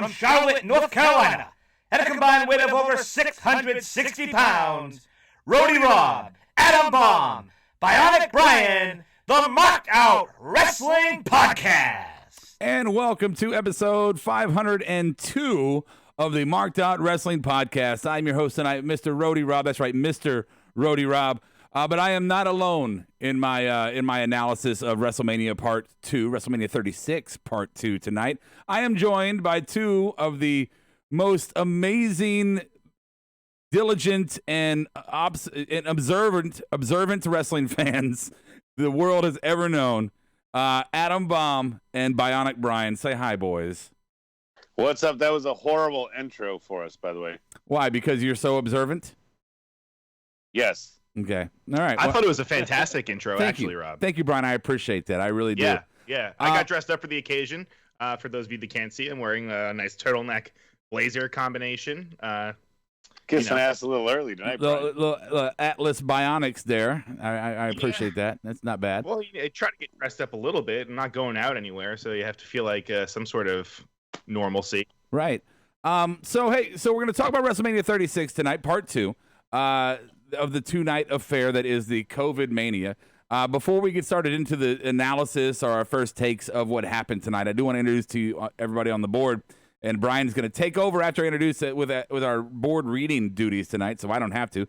from Charlotte, North Carolina, at a combined weight of over 660 pounds, Rody Rob, Adam Bomb, Bionic Brian, the Marked Out Wrestling Podcast. And welcome to episode 502 of the Marked Out Wrestling Podcast. I'm your host tonight, Mr. Rody Rob. That's right, Mr. Rody Rob. But I am not alone in my analysis of WrestleMania Part 2, WrestleMania 36 Part 2 tonight. I am joined by two of the most amazing, diligent, and observant wrestling fans the world has ever known. Adam Bomb and Bionic Brian. Say hi, boys. What's up? That was a horrible intro for us, by the way. Why? Because you're so observant? Yes. Okay. All right. I thought it was a fantastic intro, actually, Rob. Thank you, Brian. I appreciate that. I really do. Yeah. I got dressed up for the occasion. For those of you that can't see, I'm wearing a nice turtleneck blazer combination. Kissing ass a little early tonight, Brian. Little Atlas Bionics there. I appreciate that. That's not bad. Well, I try to get dressed up a little bit. I'm not going out anywhere, so you have to feel like some sort of normalcy. Right. So we're going to talk about WrestleMania 36 tonight, Part 2. Of the two-night affair that is the COVID mania. Before we get started into the analysis or our first takes of what happened tonight, I do want to introduce to you everybody on the board, and Brian's going to take over after I introduce it with our board reading duties tonight, so I don't have to.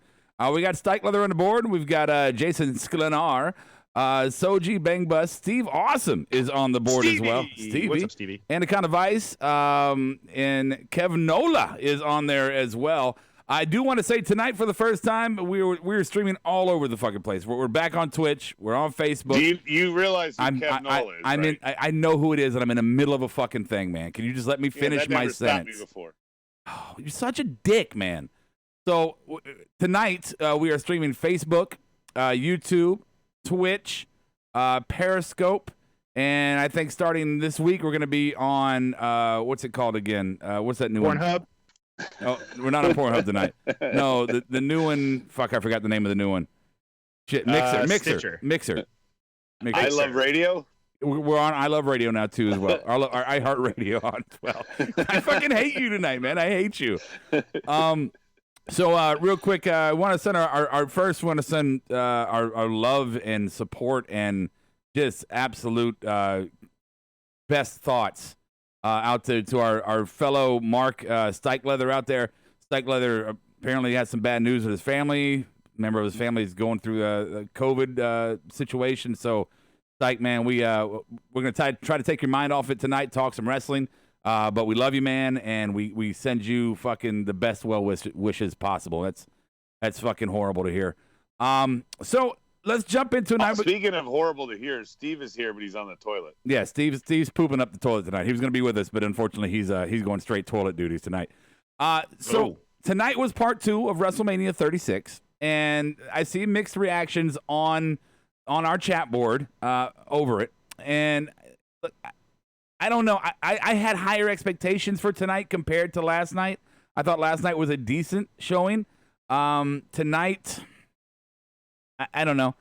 We got Stike Leather on the board. We've got Jason Sklenar, Soji Bang Bus, Steve Awesome is on the board as well. Stevie. What's up, Stevie? Anaconda Vice, and Kev Nola is on there as well. I do want to say tonight, for the first time, we were streaming all over the fucking place. We're back on Twitch. We're on Facebook. You realize who Kev Nola is, right? I know who it is, and I'm in the middle of a fucking thing, man. Can you just let me finish my sentence? Me before. Oh, you're such a dick, man. So tonight we are streaming Facebook, YouTube, Twitch, Periscope, and I think starting this week we're going to be on what's it called again? What's that new one? Pornhub. Oh, we're not on Pornhub tonight. No, the new one. Fuck, I forgot the name of the new one. Shit, Mixer. I Love Radio. We're on I Love Radio now too as well. Our iHeart Radio on as well. I fucking hate you tonight, man. I hate you. So real quick, I want to send our love and support and just absolute best thoughts out to our fellow Mark Stike Leather out there. Stike Leather apparently has some bad news with his family. Member of his family is going through a COVID situation. So, Stike, man, we're going to try to take your mind off it tonight, talk some wrestling. But we love you, man, and we send you fucking the best wishes possible. That's fucking horrible to hear. So let's jump into tonight. Speaking of horrible to hear, Steve is here, but he's on the toilet. Yeah, Steve's pooping up the toilet tonight. He was going to be with us, but unfortunately, he's going straight toilet duties tonight. Tonight was part 2 of WrestleMania 36, and I see mixed reactions on our chat board over it. And I don't know. I had higher expectations for tonight compared to last night. I thought last night was a decent showing. Tonight, I don't know.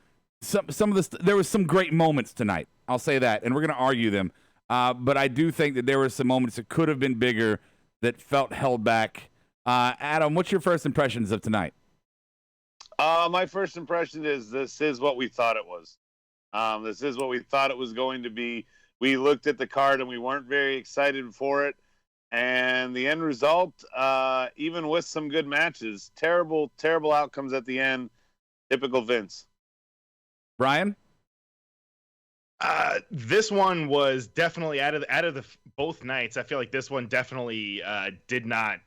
There was some great moments tonight. I'll say that, and we're going to argue them. But I do think that there were some moments that could have been bigger that felt held back. Adam, what's your first impressions of tonight? My first impression is this is what we thought it was. This is what we thought it was going to be. We looked at the card and we weren't very excited for it. And the end result, even with some good matches, terrible outcomes at the end. Typical Vince. Brian? This one was definitely out of the both nights. I feel like this one definitely did not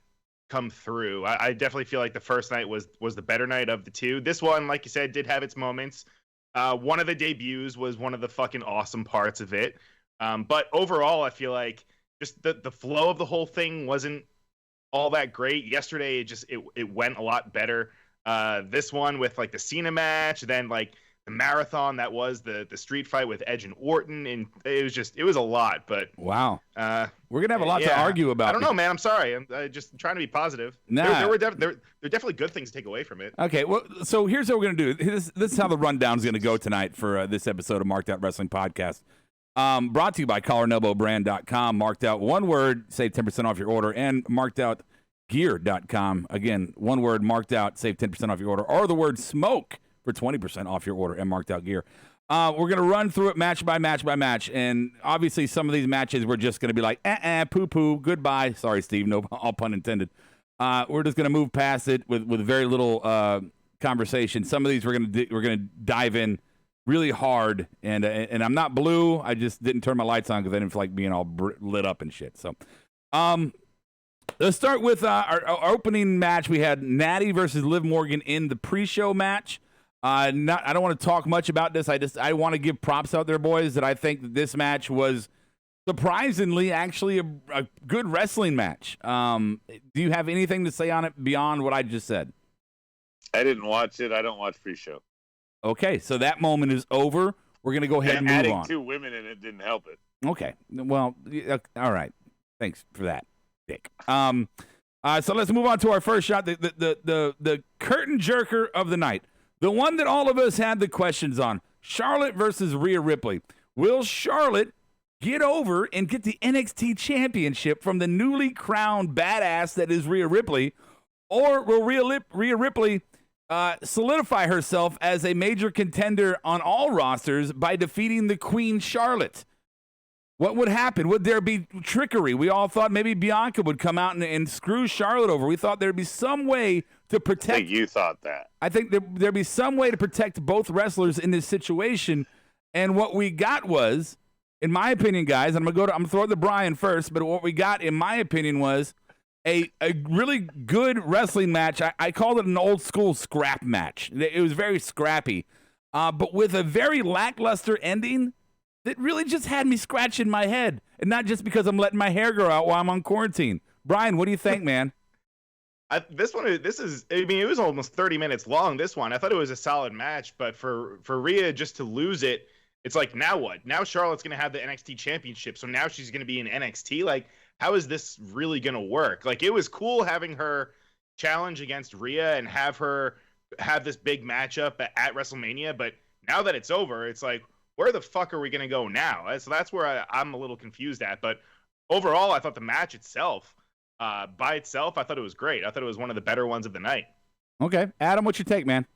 come through. I definitely feel like the first night was the better night of the two. This one, like you said, did have its moments. One of the debuts was one of the fucking awesome parts of it. But overall, I feel like just the flow of the whole thing wasn't all that great. Yesterday, it went a lot better. This one with like the Cena match, then like the marathon that was the street fight with Edge and Orton, and it was a lot. But wow, we're gonna have a lot to argue about. I don't know, man. I'm sorry. I'm just trying to be positive. Nah. There are definitely good things to take away from it. Okay, well, so here's what we're gonna do. This is how the rundown is gonna go tonight for this episode of Marked Out Wrestling Podcast. Brought to you by collarandelbowbrand.com. Marked out one word, save 10% off your order, and markedoutgear.com. Again, one word, marked out, save 10% off your order, or the word smoke for 20% off your order and Marked Out Gear. We're going to run through it match by match by match, and obviously some of these matches we're just going to be like, poo-poo, goodbye. Sorry, Steve, no, all pun intended. We're just going to move past it with very little conversation. Some of these we're going to dive in really hard, and I'm not blue. I just didn't turn my lights on because I didn't feel like being all lit up and shit. So, let's start with our opening match. We had Natty versus Liv Morgan in the pre-show match. I don't want to talk much about this. I want to give props out there, boys, that I think that this match was surprisingly actually a good wrestling match. Do you have anything to say on it beyond what I just said? I didn't watch it. I don't watch pre-show. Okay, so that moment is over. We're going to go ahead and move on. Adding 2 women in it didn't help it. Okay. Well, all right. Thanks for that, Dick. So let's move on to our first shot, the curtain jerker of the night. The one that all of us had the questions on. Charlotte versus Rhea Ripley. Will Charlotte get over and get the NXT championship from the newly crowned badass that is Rhea Ripley? Or will Rhea Ripley solidify herself as a major contender on all rosters by defeating the Queen Charlotte? What would happen? Would there be trickery? We all thought maybe Bianca would come out and screw Charlotte over. We thought there'd be some way to protect. I think you thought that. I think there'd be some way to protect both wrestlers in this situation. And what we got was, in my opinion, guys, and I'm gonna throw it to Brian first, but what we got, in my opinion, was a really good wrestling match. I called it an old school scrap match. It was very scrappy, but with a very lackluster ending that really just had me scratching my head, and not just because I'm letting my hair grow out while I'm on quarantine. Brian, what do you think, man? It was almost 30 minutes long, this one. I thought it was a solid match, but for Rhea just to lose it, it's like, now what? Now Charlotte's going to have the NXT championship, so now she's going to be in NXT? Like, how is this really going to work? Like, it was cool having her challenge against Rhea and have her have this big matchup at WrestleMania, but now that it's over, it's like, where the fuck are we going to go now? So that's where I'm a little confused at. But overall, I thought the match itself, by itself, I thought it was great. I thought it was one of the better ones of the night. Okay. Adam, what's your take, man?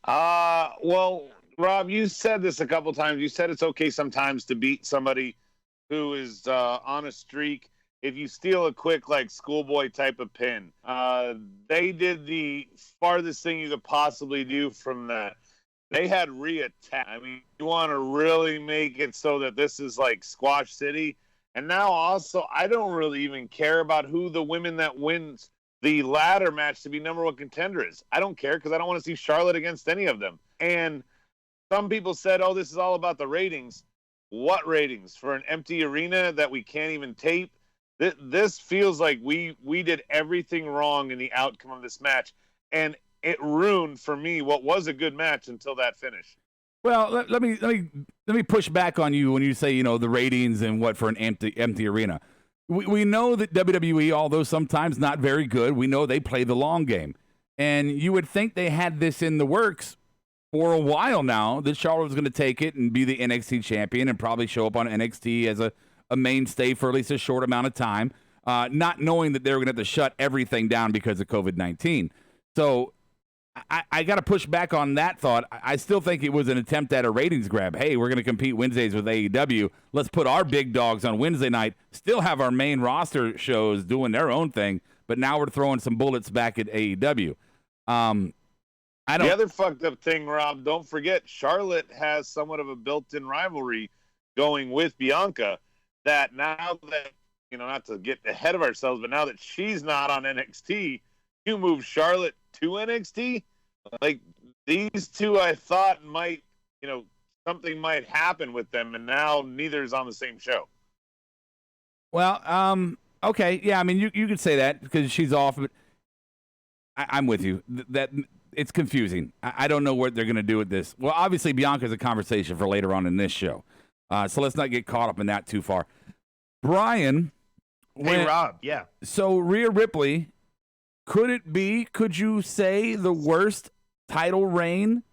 Well, Rob, you said this a couple times. You said it's okay sometimes to beat somebody who is on a streak if you steal a quick, like, schoolboy type of pin. They did the farthest thing you could possibly do from that. They had Rhea tap. I mean, you want to really make it so that this is like Squash City. And now also, I don't really even care about who the women that wins the ladder match to be number 1 contender is. I don't care because I don't want to see Charlotte against any of them. And some people said, oh, this is all about the ratings. What ratings? For an empty arena that we can't even tape? This feels like we did everything wrong in the outcome of this match. And it ruined for me what was a good match until that finish. Well, let me push back on you when you say, the ratings and what for an empty arena. We know that WWE, although sometimes not very good, we know they play the long game. And you would think they had this in the works for a while now, that Charlotte was going to take it and be the NXT champion and probably show up on NXT as a mainstay for at least a short amount of time, not knowing that they were going to have to shut everything down because of COVID-19. So I got to push back on that thought. I still think it was an attempt at a ratings grab. Hey, we're going to compete Wednesdays with AEW. Let's put our big dogs on Wednesday night, still have our main roster shows doing their own thing, but now we're throwing some bullets back at AEW. The other fucked up thing, Rob, don't forget, Charlotte has somewhat of a built-in rivalry going with Bianca that now that, not to get ahead of ourselves, but now that she's not on NXT, you move Charlotte to NXT? Like, these two I thought might, something might happen with them, and now neither's on the same show. Well, okay. Yeah, I mean, you could say that because she's off, but I'm with you. That it's confusing. I don't know what they're going to do with this. Well, obviously, Bianca's a conversation for later on in this show. So let's not get caught up in that too far. Brian. Hey, Rob. Yeah. So Rhea Ripley, could you say the worst title reign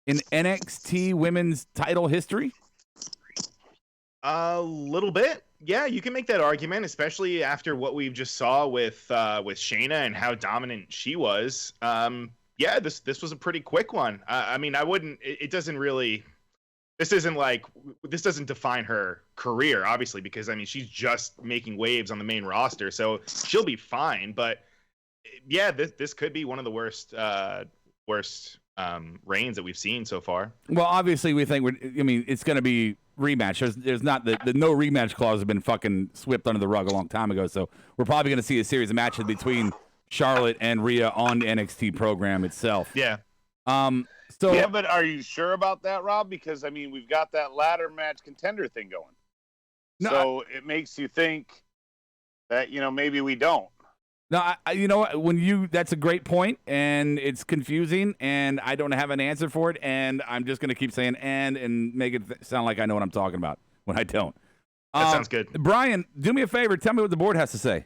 in NXT women's title history? A little bit. Yeah, you can make that argument, especially after what we've just saw with Shayna and how dominant she was. Yeah, this was a pretty quick one. I mean, I wouldn't. It doesn't really. This doesn't define her career, obviously, because I mean she's just making waves on the main roster, so she'll be fine. But yeah, this could be one of the worst reigns that we've seen so far. Well, obviously, we think it's going to be rematch. There's not the no rematch clause has been fucking swept under the rug a long time ago. So we're probably going to see a series of matches between Charlotte and Rhea on the NXT program itself. Yeah. So yeah, but are you sure about that, Rob? Because I mean, we've got that ladder match contender thing going. No, so it makes you think that maybe we don't. No, you know what? That's a great point, and it's confusing, and I don't have an answer for it, and I'm just going to keep saying and make it sound like I know what I'm talking about when I don't. That sounds good. Brian, do me a favor. Tell me what the board has to say.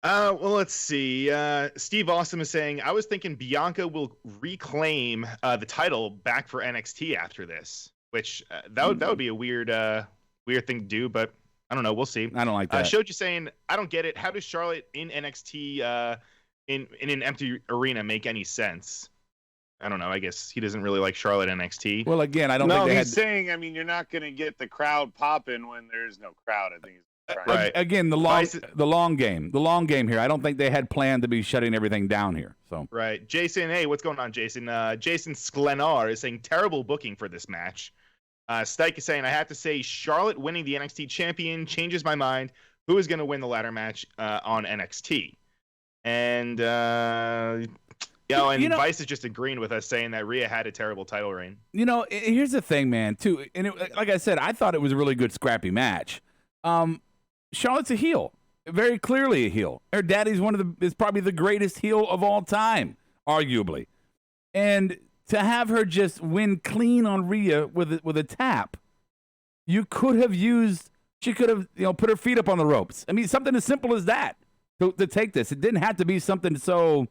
Well, let's see. Steve Austin is saying, I was thinking Bianca will reclaim the title back for NXT after this, which that would be a weird thing to do, but I don't know. We'll see. I don't like that. Shoji saying, I don't get it. How does Charlotte in NXT in an empty arena make any sense? I don't know. I guess he doesn't really like Charlotte NXT. Well, again, I don't think he's saying, I mean, you're not going to get the crowd popping when there's no crowd. I think he's right. Again, the long game here. I don't think they had planned to be shutting everything down here. So right. Jason, hey, what's going on, Jason? Jason Sklenar is saying terrible booking for this match. Stike is saying, I have to say Charlotte winning the NXT champion changes my mind. Who is going to win the ladder match on NXT? And Vice is just agreeing with us, saying that Rhea had a terrible title reign. Here's the thing, man. Too, and like I said, I thought it was a really good scrappy match. Charlotte's a heel, very clearly a heel. Her daddy's is probably the greatest heel of all time, arguably, and to have her just win clean on Rhea with a tap, she could have put her feet up on the ropes. I mean, something as simple as that to take this. It didn't have to be something so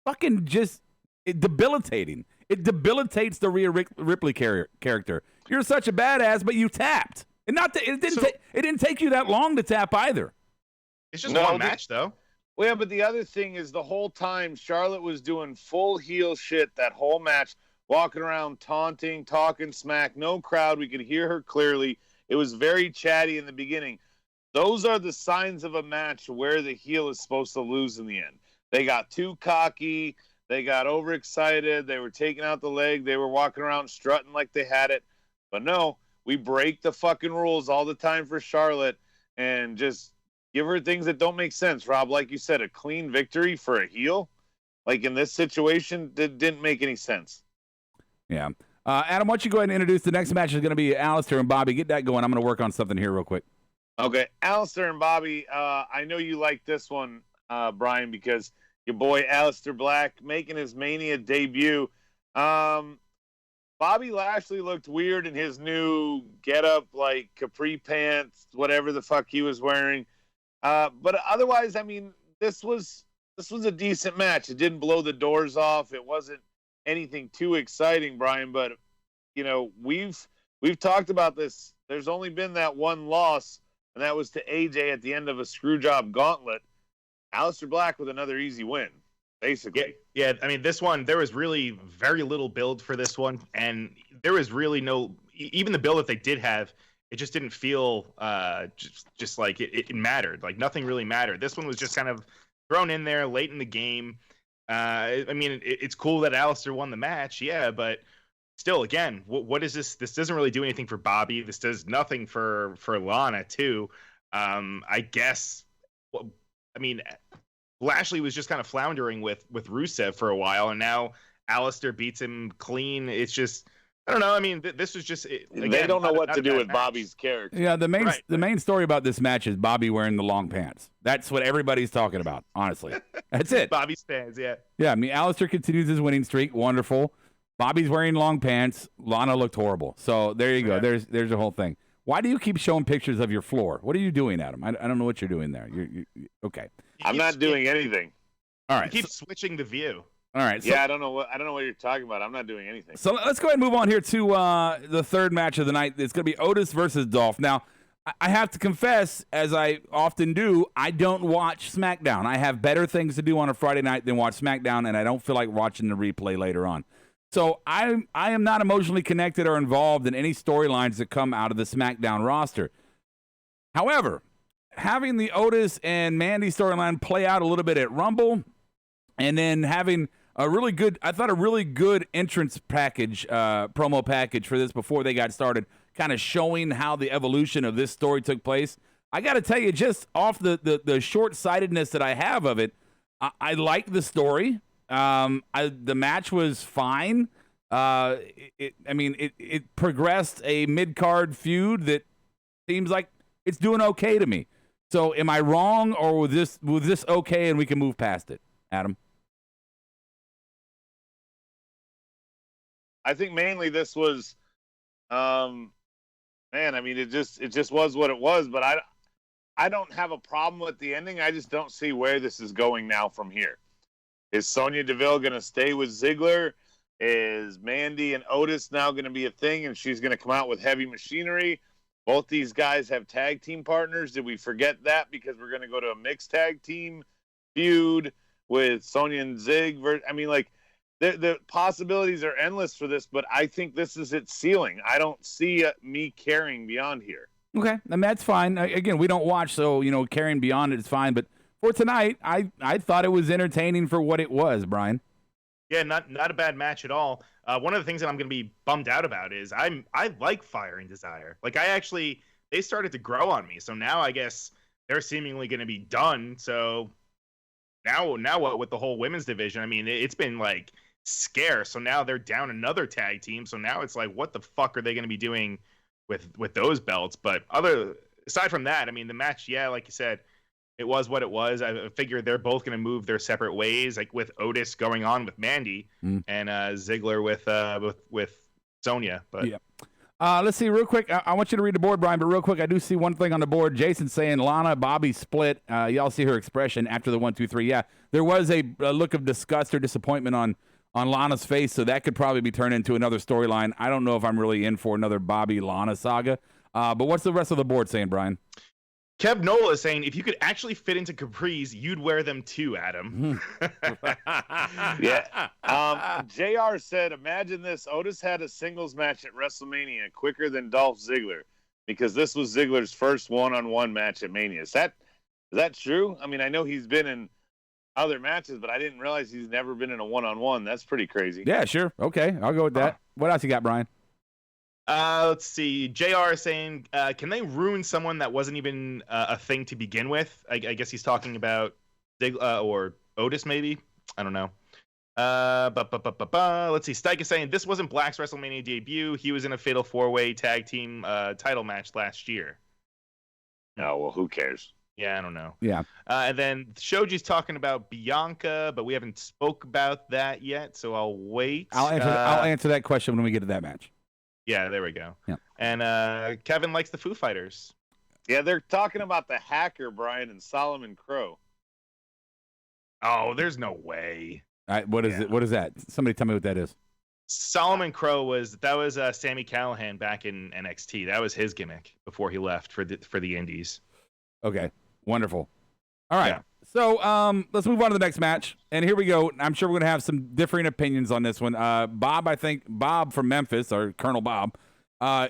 fucking just debilitating. It debilitates the Rhea Ripley character. You're such a badass, but you tapped. And it didn't take you that long to tap either. It's just one match, though. Well, yeah, but the other thing is the whole time Charlotte was doing full heel shit that whole match, walking around taunting, talking smack, no crowd. We could hear her clearly. It was very chatty in the beginning. Those are the signs of a match where the heel is supposed to lose in the end. They got too cocky. They got overexcited. They were taking out the leg. They were walking around strutting like they had it. But no, we break the fucking rules all the time for Charlotte and just give her things that don't make sense, Rob. Like you said, a clean victory for a heel, like in this situation, didn't make any sense. Yeah. Adam, why don't you go ahead and introduce the next match is going to be Alistair and Bobby. Get that going. I'm going to work on something here real quick. Okay. Alistair and Bobby, I know you like this one, Brian, because your boy Alistair Black making his Mania debut. Bobby Lashley looked weird in his new getup, like capri pants, whatever the fuck he was wearing. But otherwise, I mean, this was a decent match. It didn't blow the doors off. It wasn't anything too exciting, Brian. But we've talked about this. There's only been that one loss, and that was to AJ at the end of a screwjob gauntlet. Aleister Black with another easy win, basically. Yeah. I mean, this one, there was really very little build for this one, and there was really no, even the build that they did have, it just didn't feel just like it mattered. Like nothing really mattered. This one was just kind of thrown in there late in the game. I mean, it's cool that Aleister won the match, yeah, but still, again, what is this? This doesn't really do anything for Bobby. This does nothing for Lana too. I guess. I mean, Lashley was just kind of floundering with Rusev for a while, and now Aleister beats him clean. It's just, I don't know. I mean, this was just again, they don't know what to do with Bobby's character. Yeah, the main story about this match is Bobby wearing the long pants. That's what everybody's talking about. Honestly, that's it. Bobby's fans, yeah. Yeah, I mean, Aleister continues his winning streak. Wonderful. Bobby's wearing long pants. Lana looked horrible. So there you go. Yeah. There's the whole thing. Why do you keep showing pictures of your floor? What are you doing, Adam? I don't know what you're doing there. You're okay. I'm not doing anything. All right. You keep switching the view. All right. So, Yeah, I don't know what you're talking about. I'm not doing anything. So let's go ahead and move on here to the third match of the night. It's going to be Otis versus Dolph. Now, I have to confess, as I often do, I don't watch SmackDown. I have better things to do on a Friday night than watch SmackDown, and I don't feel like watching the replay later on. So I am not emotionally connected or involved in any storylines that come out of the SmackDown roster. However, having the Otis and Mandy storyline play out a little bit at Rumble, and then having a really good entrance package, promo package for this before they got started, kind of showing how the evolution of this story took place. I got to tell you, just off the short-sightedness that I have of it, I like the story. The match was fine. It progressed a mid-card feud that seems like it's doing okay to me. So am I wrong, or was this okay and we can move past it, Adam? I think mainly this was, it just was what it was. But I don't have a problem with the ending. I just don't see where this is going now from here. Is Sonya Deville going to stay with Ziggler? Is Mandy and Otis now going to be a thing, and she's going to come out with heavy machinery? Both these guys have tag team partners. Did we forget that because we're going to go to a mixed tag team feud with Sonya and Zig? The possibilities are endless for this, but I think this is its ceiling. I don't see me carrying beyond here. Okay, and that's fine. Again, we don't watch, so carrying beyond it is fine. But for tonight, I thought it was entertaining for what it was, Brian. Yeah, not a bad match at all. One of the things that I'm going to be bummed out about is I like Fire and Desire. Like they started to grow on me. So now I guess they're seemingly going to be done. So now what with the whole women's division? I mean, it's been like scarce. So now they're down another tag team. So now it's like, what the fuck are they going to be doing with those belts? But aside from that, I mean, the match, yeah, like you said, it was what it was. I figured they're both going to move their separate ways, like with Otis going on with Mandy and Ziggler with Sonya. But yeah. Let's see real quick. I want you to read the board, Brian, but real quick, I do see one thing on the board. Jason saying Lana, Bobby split. Y'all see her expression after the 1, 2, 3. Yeah, there was a look of disgust or disappointment on Lana's face, so that could probably be turned into another storyline. I don't know if I'm really in for another Bobby-Lana saga. But what's the rest of the board saying, Brian? Kev Nola is saying, if you could actually fit into capris, you'd wear them too, Adam. Yeah. JR said, imagine this. Otis had a singles match at WrestleMania quicker than Dolph Ziggler because this was Ziggler's first one-on-one match at Mania. Is that true? I mean, I know he's been in other matches, but I didn't realize he's never been in a one-on-one. That's pretty crazy. Yeah, sure. Okay, I'll go with that. What else you got, Brian? Let's see. JR is saying, can they ruin someone that wasn't even a thing to begin with? I guess he's talking about or Otis, maybe. I don't know. Let's see. Stike is saying, this wasn't Black's WrestleMania debut. He was in a Fatal 4-Way Tag Team title match last year. Oh, well, who cares? Yeah, I don't know. Yeah. And then Shoji's talking about Bianca, but we haven't spoke about that yet, so I'll wait. I'll answer that question when we get to that match. Yeah, there we go. Yeah. And Kevin likes the Foo Fighters. Yeah, they're talking about the Hacker, Brian, and Solomon Crow. Oh, there's no way. What is it? What is that? Somebody tell me what that is. Solomon Crow was Sami Callihan back in NXT. That was his gimmick before he left for the Indies. Okay, wonderful. All right. Yeah. So let's move on to the next match. And here we go. I'm sure we're going to have some differing opinions on this one. Bob from Memphis, or Colonel Bob,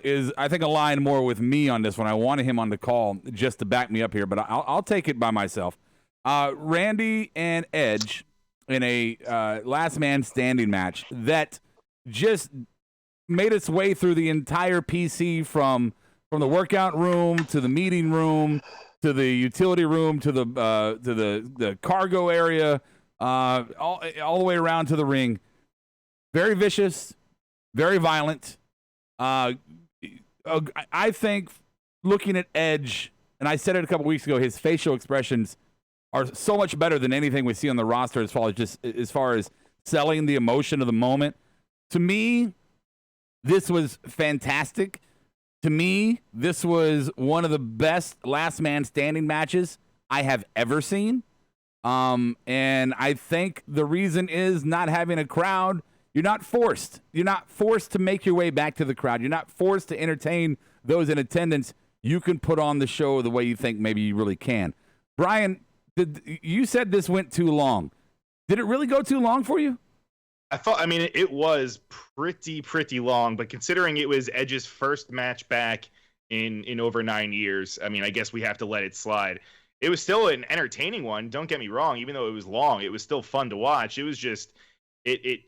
is, I think, aligned more with me on this one. I wanted him on the call just to back me up here, but I'll take it by myself. Randy and Edge in a last man standing match that just made its way through the entire PC from the workout room to the meeting room to the utility room, to the cargo area, all the way around to the ring. Very vicious, very violent. I think looking at Edge, and I said it a couple weeks ago, his facial expressions are so much better than anything we see on the roster as far as selling the emotion of the moment. To me, this was fantastic. To me, this was one of the best last man standing matches I have ever seen. And I think the reason is not having a crowd. You're not forced. You're not forced to make your way back to the crowd. You're not forced to entertain those in attendance. You can put on the show the way you think maybe you really can. Brian, you said this went too long. Did it really go too long for you? I mean, it was pretty long, but considering it was Edge's first match back in over 9 years, I mean, I guess we have to let it slide. It was still an entertaining one. Don't get me wrong. Even though it was long, it was still fun to watch. It was just, it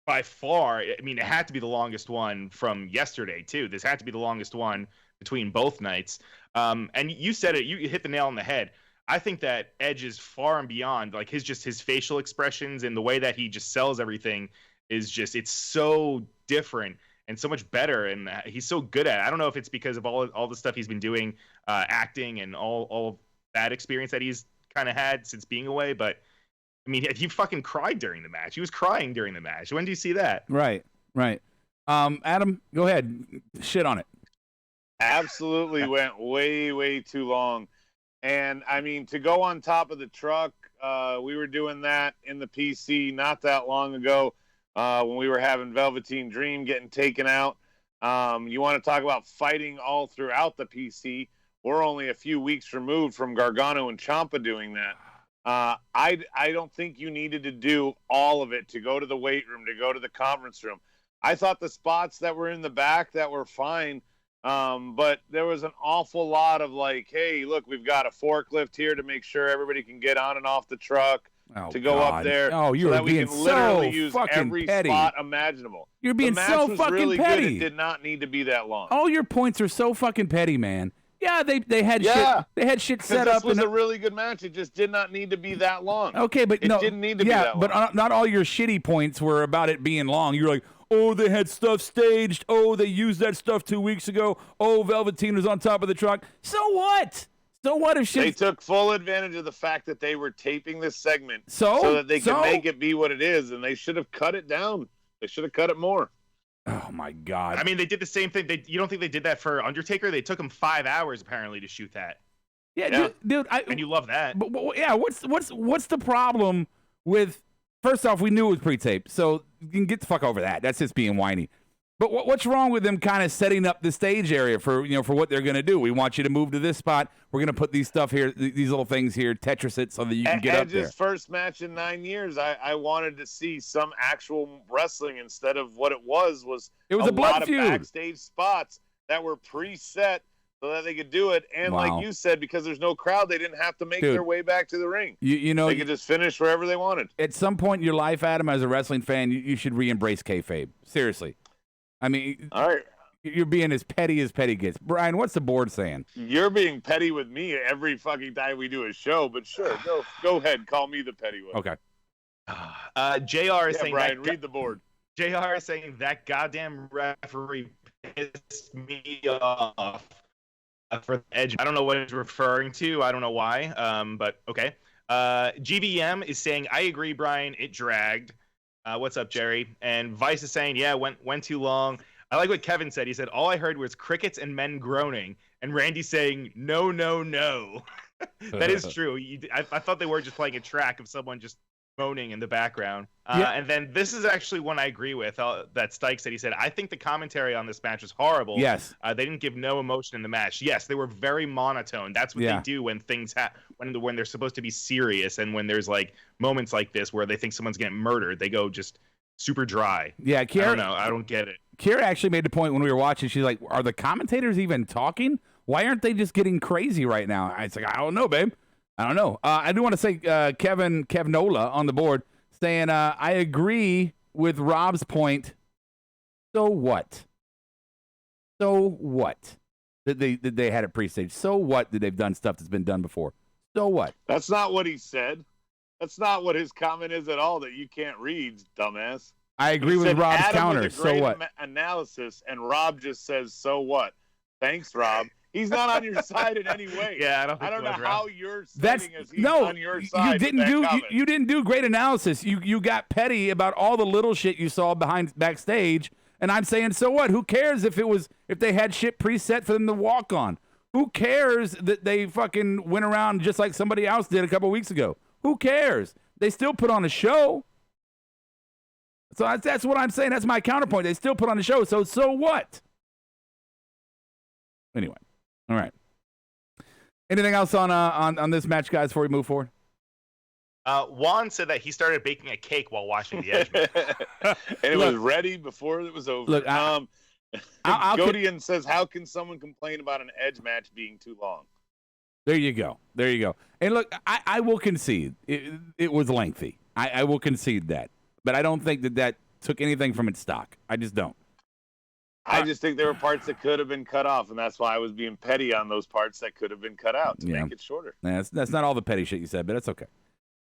by far, I mean, it had to be the longest one from yesterday, too. This had to be the longest one between both nights. And you said it, you hit the nail on the head. I think that Edge is far and beyond, like his facial expressions and the way that he just sells everything is just, it's so different and so much better. And he's so good at it. I don't know if it's because of all the stuff he's been doing, acting and all that experience that he's kind of had since being away. But I mean, he fucking cried during the match. He was crying during the match. When do you see that? Right. Adam, go ahead. Shit on it. Absolutely went way too long. And, I mean, to go on top of the truck, we were doing that in the PC not that long ago when we were having Velveteen Dream getting taken out. You want to talk about fighting all throughout the PC. We're only a few weeks removed from Gargano and Ciampa doing that. I don't think you needed to do all of it, to go to the weight room, to go to the conference room. I thought the spots that were in the back that were fine, but there was an awful lot of like, hey, look, we've got a forklift here to make sure everybody can get on and off the truck to go up there. Oh, you so were that we being can literally so use fucking every petty. spot imaginable. You're being the match so was fucking really petty. Good. It did not need to be that long. All your points are so fucking petty, man. Yeah, they had shit. They had shit set up. This was a really good match. It just did not need to be that long. Okay, but it didn't need to be that long. But not all your shitty points were about it being long. You're like, oh, they had stuff staged. Oh, they used that stuff 2 weeks ago. Oh, Velveteen was on top of the truck. So what? So what if shit? They took full advantage of the fact that they were taping this segment so that they could make it be what it is, and they should have cut it down. They should have cut it more. Oh my God! I mean, they did the same thing. You don't think they did that for Undertaker? They took him 5 hours apparently to shoot that. Yeah. Dude. And you love that. But yeah, what's the problem with? First off, we knew it was pre-taped, so you can get the fuck over that. That's just being whiny. But what's wrong with them kind of setting up the stage area for what they're going to do? We want you to move to this spot. We're going to put these stuff here, these little things here, Tetris it so that you can get up there. Edge's first match in 9 years, I wanted to see some actual wrestling instead of what it was a blood lot feud. of backstage spots that were preset so that they could do it. And like you said, because there's no crowd, they didn't have to make their way back to the ring. You know, they could just finish wherever they wanted. At some point in your life, Adam, as a wrestling fan, you should re-embrace kayfabe. Seriously. I mean, all right. You're being as petty gets. Brian, what's the board saying? You're being petty with me every fucking time we do a show, but sure, go ahead. Call me the petty one. Okay. JR is saying Brian, read the board. JR is saying that goddamn referee pissed me off for the Edge. I don't know what he's referring to. I don't know why. But okay. GBM is saying, I agree, Brian. It dragged. What's up, Jerry? And Vice is saying, yeah, went too long. I like what Kevin said. He said, all I heard was crickets and men groaning. And Randy saying, no. That is true. I thought they were just playing a track of someone just moaning in the background. And then this is actually one I agree with that Stike said. He said, I think the commentary on this match was horrible. Yes. They didn't give no emotion in the match. Yes, they were very monotone. That's what they do when things when they're supposed to be serious and when there's like moments like this where they think someone's getting murdered, they go just super dry. Yeah, Kiara, I don't know. I don't get it. Kiara actually made the point when we were watching. She's like, are the commentators even talking? Why aren't they just getting crazy right now? I was like, I don't know, babe. I don't know. I do want to say Kev Nola on the board saying, I agree with Rob's point. So what? So what? That they had it pre-staged. So what that they've done stuff that's been done before? So what? That's not what he said. That's not what his comment is at all that you can't read, dumbass. I agree with Rob's counter. So what? Analysis, and Rob just says, so what? Thanks, Rob. He's not on your side in any way. Yeah, I don't know how you're saying he's on your side. You didn't do great analysis. You got petty about all the little shit you saw backstage, and I'm saying, so what? Who cares if they had shit preset for them to walk on? Who cares that they fucking went around just like somebody else did a couple weeks ago? Who cares? They still put on a show. So that's what I'm saying. That's my counterpoint. They still put on a show. So what? Anyway, all right. Anything else on this match, guys, before we move forward? Juan said that he started baking a cake while watching the Edge match. And it was ready before it was over. Look, Godian says, how can someone complain about an Edge match being too long? There you go. And look, I will concede. It was lengthy. I will concede that. But I don't think that took anything from its stock. I just don't. I just think there were parts that could have been cut off, and that's why I was being petty on those parts that could have been cut out to make it shorter. That's not all the petty shit you said, but it's okay.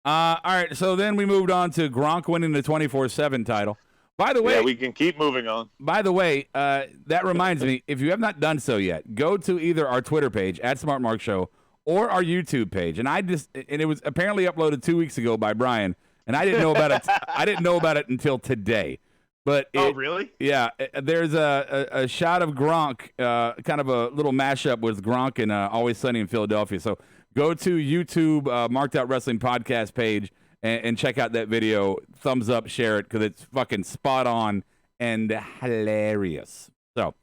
All right, so then we moved on to Gronk winning the 24/7 title. By the way, yeah, we can keep moving on. By the way, that reminds me, if you have not done so yet, go to either our Twitter page @SmartMarkShow or our YouTube page. And it was apparently uploaded 2 weeks ago by Brian, and I didn't know about it. I didn't know about it until today. But oh, really? Yeah, there's a shot of Gronk, kind of a little mashup with Gronk and Always Sunny in Philadelphia. So go to YouTube, Marked Out Wrestling podcast page, and check out that video. Thumbs up, share it, because it's fucking spot on and hilarious. So,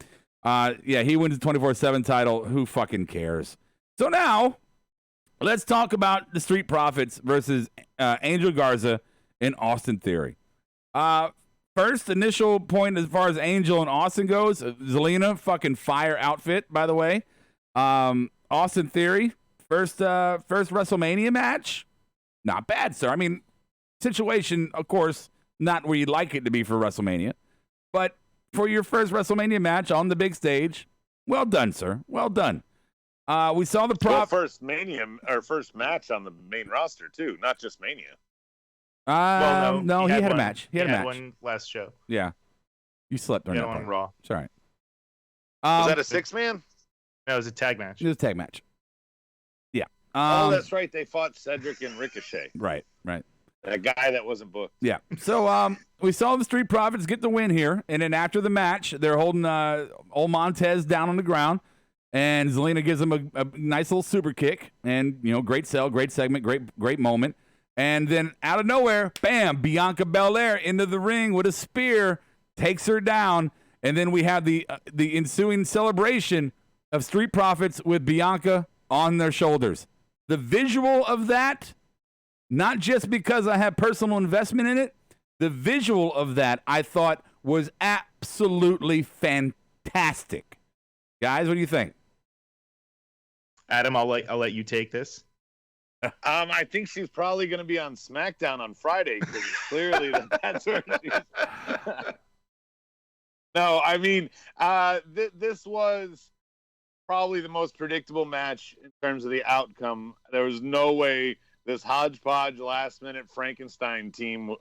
yeah, he wins the 24/7 title. Who fucking cares? So now, let's talk about the Street Profits versus Angel Garza and Austin Theory. First initial point as far as Angel and Austin goes, Zelina, fucking fire outfit, by the way. Austin Theory, first WrestleMania match, not bad, sir. I mean, situation, of course, not where you'd like it to be for WrestleMania, but for your first WrestleMania match on the big stage, well done, sir. Well done. We saw the first match on the main roster too, not just Mania. No, he had a match. He had a match. One last show. Yeah. You slept during that one part. Raw. It's all right. Was that a 6-man? No, it was a tag match. It was a tag match. Yeah. That's right. They fought Cedric and Ricochet. Right. A guy that wasn't booked. Yeah. So we saw the Street Profits get the win here, and then after the match, they're holding old Montez down on the ground, and Zelina gives him a nice little super kick, and great sell, great segment, great moment. And then out of nowhere, bam, Bianca Belair into the ring with a spear, takes her down. And then we have the ensuing celebration of Street Profits with Bianca on their shoulders. The visual of that, not just because I have personal investment in it, the visual of that I thought was absolutely fantastic. Guys, what do you think? Adam, I'll let you take this. I think she's probably going to be on SmackDown on Friday because clearly that's where she's. No, I mean, this was probably the most predictable match in terms of the outcome. There was no way this hodgepodge last-minute Frankenstein team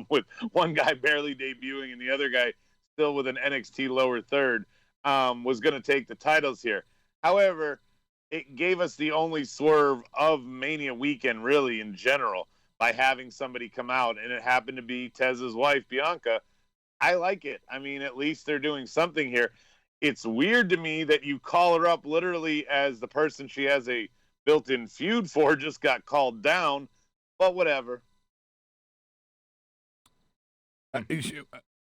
with one guy barely debuting and the other guy still with an NXT lower third was going to take the titles here. However, it gave us the only swerve of Mania weekend, really, in general, by having somebody come out, and it happened to be Tez's wife, Bianca. I like it. I mean, at least they're doing something here. It's weird to me that you call her up literally as the person she has a built-in feud for just got called down, but whatever.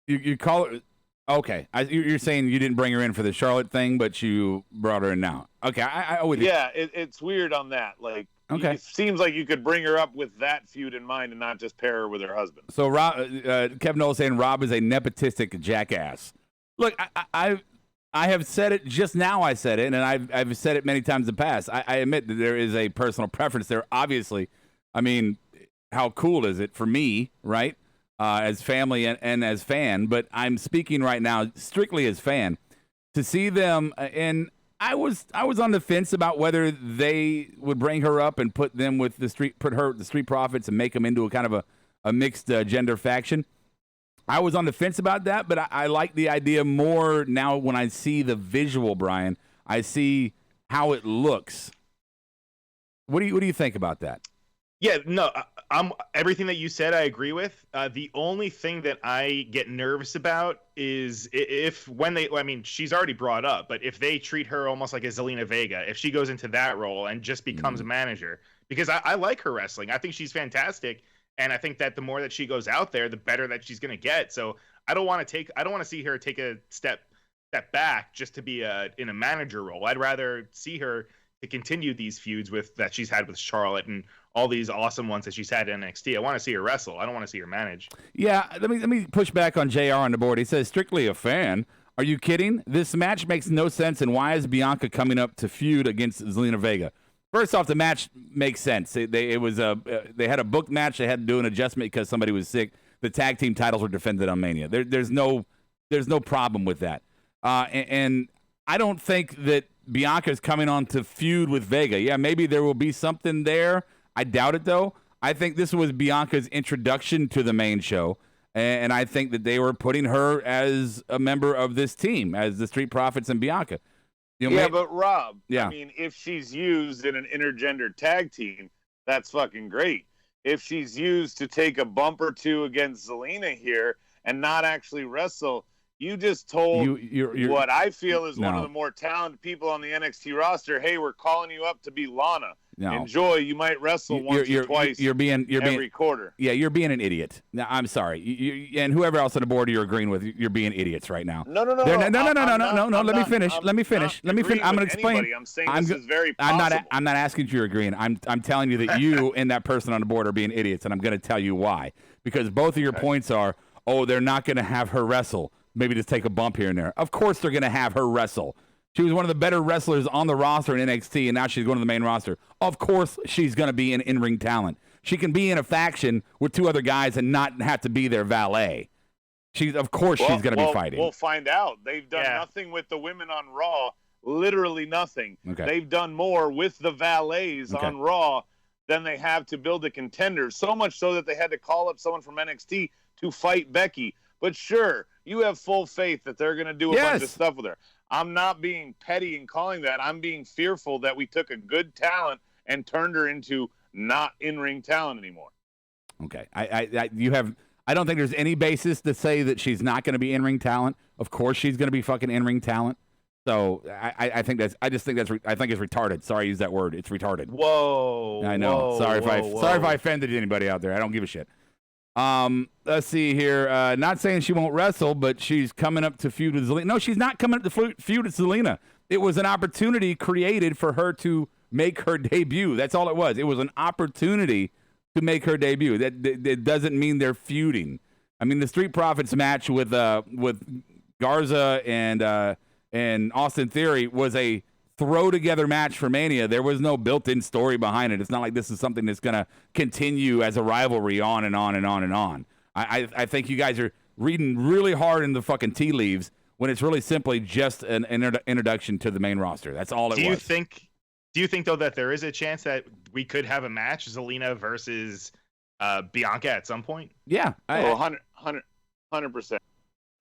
You call her... Okay, you're saying you didn't bring her in for the Charlotte thing, but you brought her in now. Okay, I would. Yeah, it's weird on that. Like, okay, it seems like you could bring her up with that feud in mind and not just pair her with her husband. So, Kevin Noel saying Rob is a nepotistic jackass. Look, I have said it just now. I said it, and I've said it many times in the past. I admit that there is a personal preference there. Obviously, I mean, how cool is it for me, right? As family and as fan, but I'm speaking right now strictly as fan. To see them, and I was on the fence about whether they would bring her up and put the Street Profits and make them into a kind of a mixed gender faction. I was on the fence about that, but I like the idea more now when I see the visual, Brian. I see how it looks. What do you think about that? Yeah, no, I'm everything that you said I agree with. The only thing that I get nervous about is she's already brought up, but if they treat her almost like a Zelina Vega, if she goes into that role and just becomes a manager, because I like her wrestling. I think she's fantastic, and I think that the more that she goes out there, the better that she's going to get. So I don't want to see her take a step back just to be in a manager role. I'd rather see her to continue these feuds that she's had with Charlotte and all these awesome ones that she's had in NXT. I want to see her wrestle. I don't want to see her manage. Yeah, let me push back on JR on the board. He says, strictly a fan. Are you kidding? This match makes no sense, and why is Bianca coming up to feud against Zelina Vega? First off, the match makes sense. They had a booked match. They had to do an adjustment because somebody was sick. The tag team titles were defended on Mania. There's no problem with that. And I don't think that Bianca's coming on to feud with Vega. Yeah, maybe there will be something there. I doubt it, though. I think this was Bianca's introduction to the main show, and I think that they were putting her as a member of this team, as the Street Profits and Bianca. But Rob, yeah. I mean, if she's used in an intergender tag team, that's fucking great. If she's used to take a bump or two against Zelina here and not actually wrestle, you just told you're what I feel is one of the more talented people on the NXT roster, hey, we're calling you up to be Lana. No. Enjoy. You might wrestle once or twice every quarter. Yeah, you're being an idiot. Now, I'm sorry. And whoever else on the board you're agreeing with, you're being idiots right now. No. No. Let me finish. Let me finish. I'm going to explain. Anybody. I'm saying this is very possible. I'm not asking if you're agreeing. I'm telling you that you and that person on the board are being idiots, and I'm going to tell you why. Because both of your points are, they're not going to have her wrestle. Maybe just take a bump here and there. Of course they're going to have her wrestle. She was one of the better wrestlers on the roster in NXT, and now she's going to the main roster. Of course she's going to be an in-ring talent. She can be in a faction with two other guys and not have to be their valet. Of course she's going to be fighting. We'll find out. They've done nothing with the women on Raw, literally nothing. Okay. They've done more with the valets on Raw than they have to build a contender, so much so that they had to call up someone from NXT to fight Becky. But sure, you have full faith that they're going to do a bunch of stuff with her. I'm not being petty in calling that. I'm being fearful that we took a good talent and turned her into not in-ring talent anymore. Okay. I don't think there's any basis to say that she's not going to be in-ring talent. Of course she's going to be fucking in-ring talent. So I think it's retarded. Sorry I used that word. It's retarded. Whoa. I know. Sorry if I offended anybody out there. I don't give a shit. Let's see here. Not saying she won't wrestle, but she's coming up to feud with Zelina. No, she's not coming up to feud with Zelina. It was an opportunity created for her to make her debut. That's all it was. It was an opportunity to make her debut. That doesn't mean they're feuding. I mean, the Street Profits match with Garza and Austin Theory was a throw-together match for Mania. There was no built-in story behind it. It's not like this is something that's going to continue as a rivalry on and on and on and on. I think you guys are reading really hard in the fucking tea leaves when it's really simply just an introduction to the main roster. That's all it was. Do you think, though, that there is a chance that we could have a match, Zelina versus Bianca at some point? Yeah. 100%.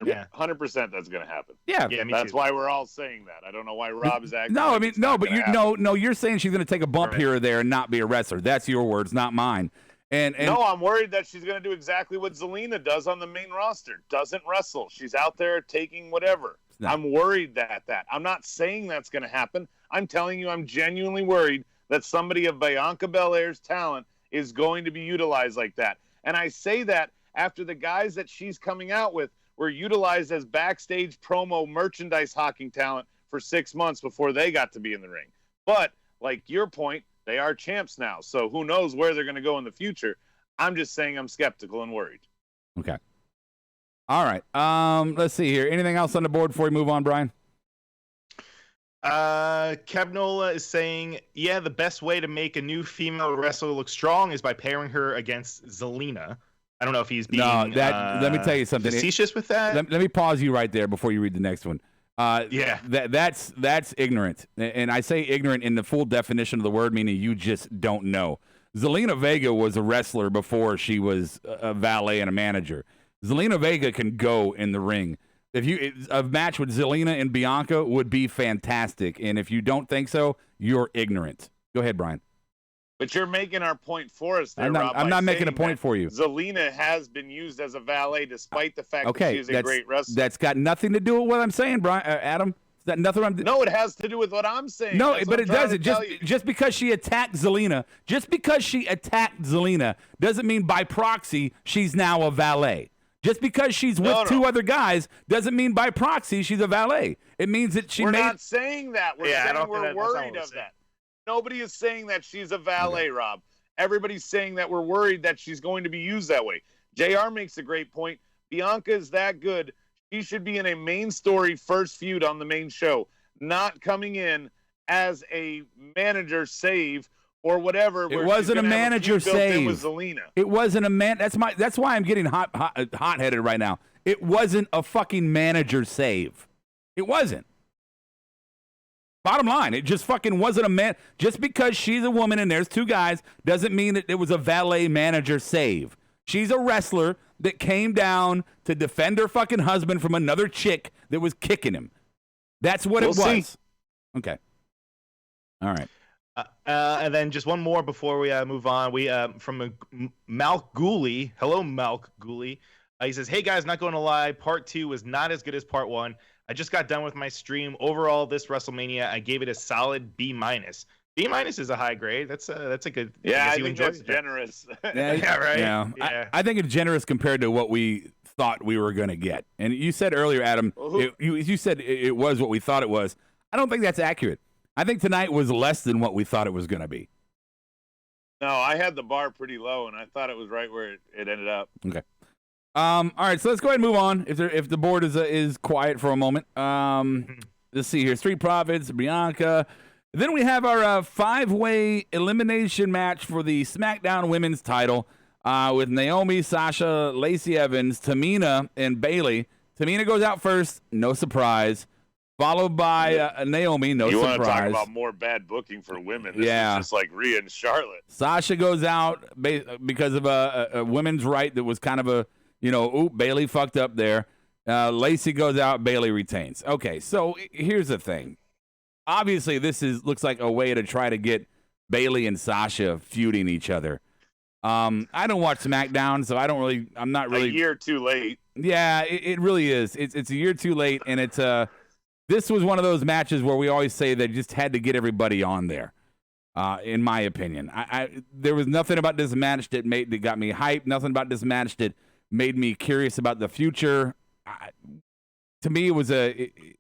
Yeah, 100% that's going to happen. Yeah, that's why we're all saying that. I don't know why Rob is acting. You're saying she's going to take a bump here or there and not be a wrestler. That's your words, not mine. And no, I'm worried that she's going to do exactly what Zelina does on the main roster. Doesn't wrestle. She's out there taking whatever. No. I'm worried that. I'm not saying that's going to happen. I'm telling you, I'm genuinely worried that somebody of Bianca Belair's talent is going to be utilized like that. And I say that after the guys that she's coming out with were utilized as backstage promo merchandise hawking talent for 6 months before they got to be in the ring. But, like your point, they are champs now, so who knows where they're going to go in the future. I'm just saying I'm skeptical and worried. Okay. All right. Let's see here. Anything else on the board before we move on, Brian? Kevnola is saying, the best way to make a new female wrestler look strong is by pairing her against Zelina. I don't know if he's being let me tell you something. Facetious with that. Let me pause you right there before you read the next one. That's ignorant, and I say ignorant in the full definition of the word, meaning you just don't know. Zelina Vega was a wrestler before she was a valet and a manager. Zelina Vega can go in the ring. A match with Zelina and Bianca would be fantastic, and if you don't think so, you're ignorant. Go ahead, Brian. But you're making our point for us there, Rob. I'm not making a point for you. Zelina has been used as a valet despite the fact that she's a great wrestler. That's got nothing to do with what I'm saying, Brian, Adam. Is that nothing? No, it has to do with what I'm saying. No, That's but it doesn't. doesn't. Just because she attacked Zelina, doesn't mean by proxy she's now a valet. Just because she's with two other guys doesn't mean by proxy she's a valet. It means that We're not saying that. We're saying we're worried of that. Nobody is saying that she's a valet, Rob. Everybody's saying that we're worried that she's going to be used that way. JR makes a great point. Bianca is that good. She should be in a main story first feud on the main show, not coming in as a manager save or whatever. It wasn't a manager save. With Zelina. It wasn't a man. That's why I'm getting hot-headed right now. It wasn't a fucking manager save. It wasn't. Bottom line, it just fucking wasn't a man. Just because she's a woman and there's two guys doesn't mean that it was a valet manager save. She's a wrestler that came down to defend her fucking husband from another chick that was kicking him. That's what it was. See. Okay. All right. And then just one more before we move on. We from Malk Gooley. Hello, Malk Gooley. He says, "Hey guys, not going to lie, part 2 was not as good as part 1. I just got done with my stream. Overall, this WrestleMania, I gave it a solid B-. B- is a high grade. That's a good. Yeah, I think that's generous. Yeah, right. Yeah. I think it's generous compared to what we thought we were going to get. And you said earlier, Adam, you said it was what we thought it was. I don't think that's accurate. I think tonight was less than what we thought it was going to be. No, I had the bar pretty low, and I thought it was right where it ended up. Okay. All right, so let's go ahead and move on. If the board is quiet for a moment. Let's see here. Street Profits, Bianca. Then we have our 5-way elimination match for the SmackDown Women's title with Naomi, Sasha, Lacey Evans, Tamina, and Bayley. Tamina goes out first, no surprise. Followed by Naomi, no surprise. You want to talk about more bad booking for women. This is just like Rhea and Charlotte. Sasha goes out because of a women's right that was kind of a, Bayley fucked up there. Lacey goes out, Bayley retains. Okay, so here's the thing. Obviously, this looks like a way to try to get Bayley and Sasha feuding each other. I don't watch SmackDown, so I'm not really. A year too late. Yeah, it really is. It's a year too late, and it's this was one of those matches where we always say they just had to get everybody on there. In my opinion, there was nothing about this match that got me hyped. Nothing about this match that made me curious about the future. To me,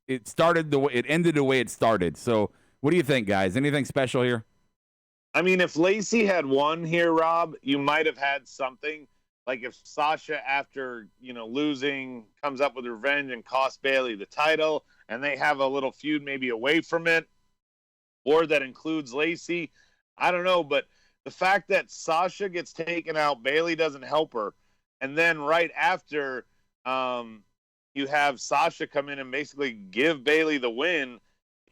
it started it ended the way it started. So, what do you think, guys? Anything special here? I mean, if Lacey had won here, Rob, you might have had something. Like if Sasha, after losing, comes up with revenge and costs Bayley the title, and they have a little feud maybe away from it, or that includes Lacey. I don't know, but the fact that Sasha gets taken out, Bayley doesn't help her, and then right after, you have Sasha come in and basically give Bayley the win.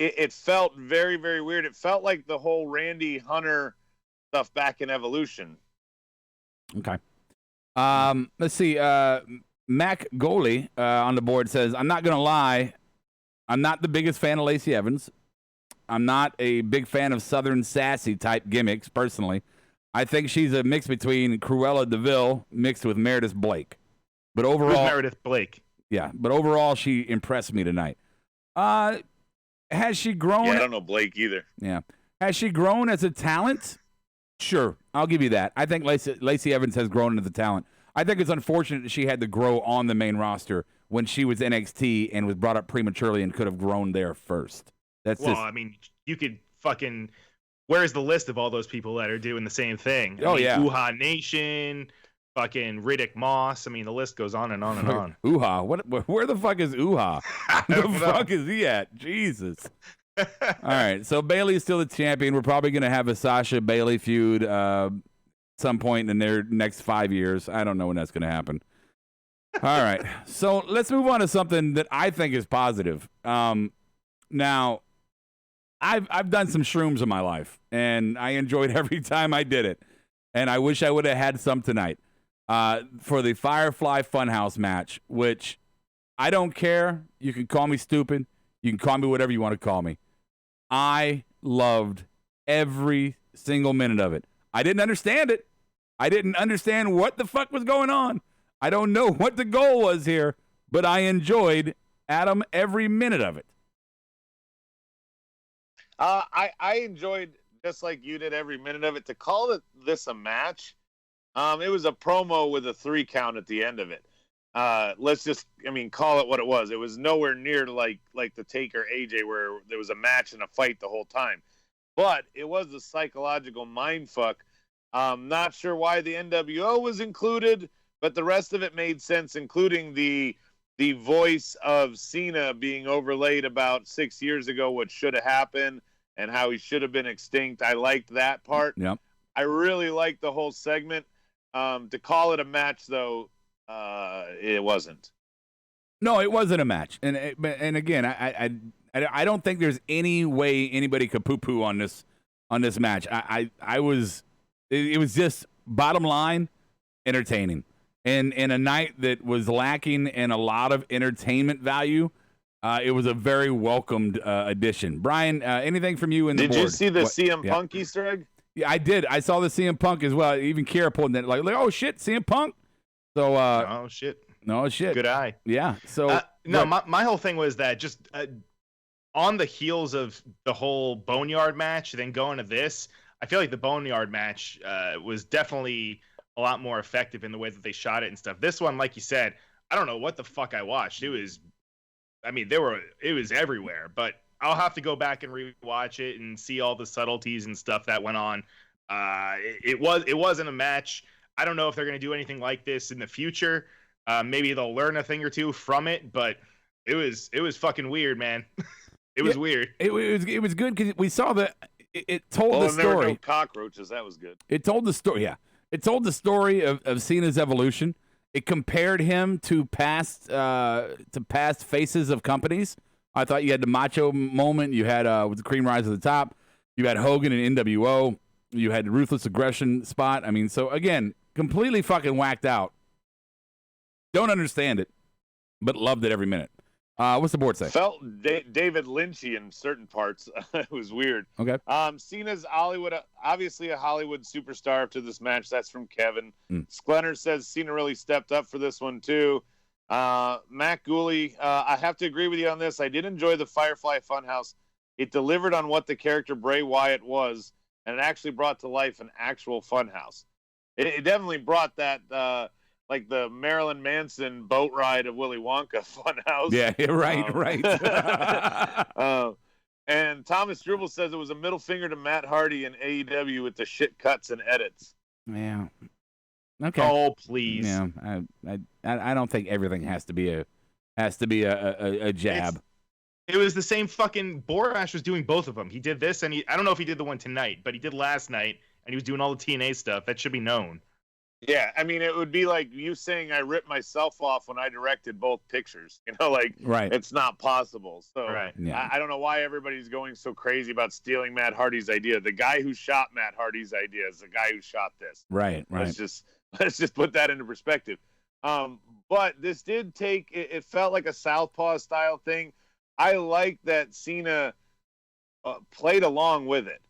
It felt very, very weird. It felt like the whole Randy Hunter stuff back in Evolution. Okay. Let's see. Mac Goalie on the board says, I'm not going to lie. I'm not the biggest fan of Lacey Evans. I'm not a big fan of Southern sassy type gimmicks, personally. I think she's a mix between Cruella DeVille mixed with Meredith Blake. But overall, Meredith Blake. Yeah, but overall, she impressed me tonight. Has she grown? Yeah, I don't know Blake either. Yeah. Has she grown as a talent? Sure, I'll give you that. I think Lacey Evans has grown into the talent. I think it's unfortunate that she had to grow on the main roster when she was NXT and was brought up prematurely and could have grown there first. I mean, you could fucking. Where's the list of all those people that are doing the same thing? Yeah. Uha Nation, fucking Riddick Moss. I mean, the list goes on and on and on. Uha, where the fuck is Uha? Where the fuck is he at? Jesus. All right, so Bayley's still the champion. We're probably going to have a Sasha Bayley feud some point in their next 5 years. I don't know when that's going to happen. All right, so let's move on to something that I think is positive. Now, I've done some shrooms in my life, and I enjoyed every time I did it. And I wish I would have had some tonight for the Firefly Funhouse match, which I don't care. You can call me stupid. You can call me whatever you want to call me. I loved every single minute of it. I didn't understand it. I didn't understand what the fuck was going on. I don't know what the goal was here, but I enjoyed, Adam, every minute of it. I enjoyed, just like you did, every minute of it. To call this a match, it was a promo with a 3 count at the end of it. Let's just, call it what it was. It was nowhere near like the Taker AJ, where there was a match and a fight the whole time. But it was a psychological mindfuck. Not sure why the NWO was included, but the rest of it made sense, including the voice of Cena being overlaid about 6 years ago, what should have happened and how he should have been extinct. I liked that part. Yep. I really liked the whole segment. To call it a match, though, it wasn't. No, it wasn't a match. And again, I don't think there's any way anybody could poo-poo on this match. It was just bottom line entertaining. And in a night that was lacking in a lot of entertainment value, it was a very welcomed addition. Brian, anything from you in the board? Did you see the CM Punk Easter egg? Yeah, I did. I saw the CM Punk as well. Even Kira pulled that, like, oh shit, CM Punk. So, oh shit, good eye. Yeah. So my whole thing was that just on the heels of the whole Boneyard match, then going to this, I feel like the Boneyard match was definitely a lot more effective in the way that they shot it and stuff. This one, like you said, I don't know what the fuck I watched. It was everywhere, but I'll have to go back and rewatch it and see all the subtleties and stuff that went on. It wasn't a match. I don't know if they're going to do anything like this in the future. Maybe they'll learn a thing or two from it, but it was fucking weird, man. It was weird. It was good because we saw that it told the story. There were no cockroaches. That was good. It told the story. Yeah, it told the story of Cena's evolution. It compared him to past faces of companies. I thought you had the Macho moment. You had with the Cream Rise to the Top. You had Hogan and NWO. You had the Ruthless Aggression spot. So again, completely fucking whacked out. Don't understand it, but loved it every minute. What's the board say? Felt David Lynchy in certain parts. It was weird. Okay. Cena's obviously a Hollywood superstar after this match. That's from Kevin. Sklenner says Cena really stepped up for this one too. Matt Gooley, I have to agree with you on this. I did enjoy the Firefly Funhouse. It delivered on what the character Bray Wyatt was, and it actually brought to life an actual funhouse. It definitely brought that, like the Marilyn Manson boat ride of Willy Wonka funhouse. Yeah, right. And Thomas Dribble says it was a middle finger to Matt Hardy in AEW with the shit cuts and edits. Yeah. Okay. Oh, please. Yeah, I don't think everything has to be a jab. It was the same fucking. Borash was doing both of them. He did this, and I don't know if he did the one tonight, but he did last night, and he was doing all the TNA stuff. That should be known. Yeah, it would be like you saying I ripped myself off when I directed both pictures. Right. It's not possible. So right. Yeah. I don't know why everybody's going so crazy about stealing Matt Hardy's idea. The guy who shot Matt Hardy's idea is the guy who shot this. Right. Let's just put that into perspective. But this did take. It felt like a Southpaw style thing. I like that Cena played along with it.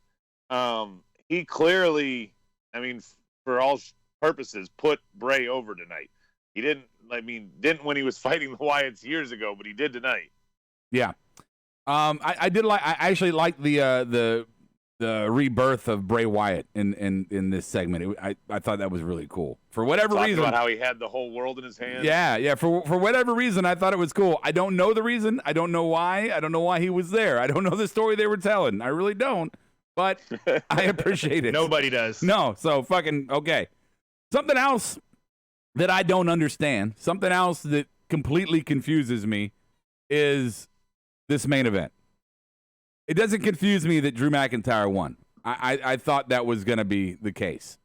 He clearly, for all purposes, put Bray over tonight. He didn't when he was fighting the Wyatts years ago, but he did tonight. Yeah. I actually liked the rebirth of Bray Wyatt in this segment. I thought that was really cool. For whatever reason, about how he had the whole world in his hands. Yeah. For whatever reason, I thought it was cool. I don't know the reason. I don't know why. I don't know why he was there. I don't know the story they were telling. I really don't. But I appreciate it. Nobody does. No. So fucking okay. Something else that I don't understand. Something else that completely confuses me is this main event. It doesn't confuse me that Drew McIntyre won. I thought that was going to be the case.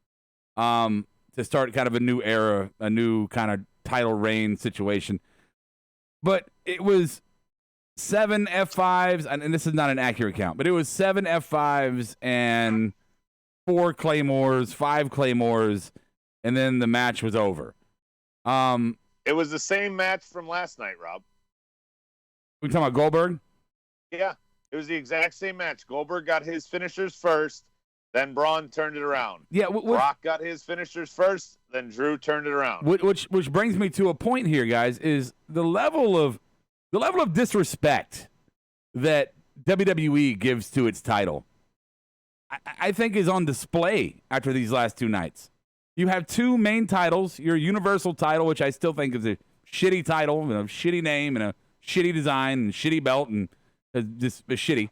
To start kind of a new era, a new kind of title reign situation. But it was 7 F5s, and this is not an accurate count, but it was 7 F5s and 4 Claymores, 5 Claymores, and then the match was over. It was the same match from last night, Rob. We talking about Goldberg? Yeah. It was the exact same match. Goldberg got his finishers first, then Braun turned it around. Yeah, Brock got his finishers first, then Drew turned it around. Which brings me to a point here, guys, is the level of disrespect that WWE gives to its title, I think is on display after these last two nights. You have two main titles, your Universal title, which I still think is a shitty title, and a shitty name, and a shitty design, and shitty belt, and just shitty.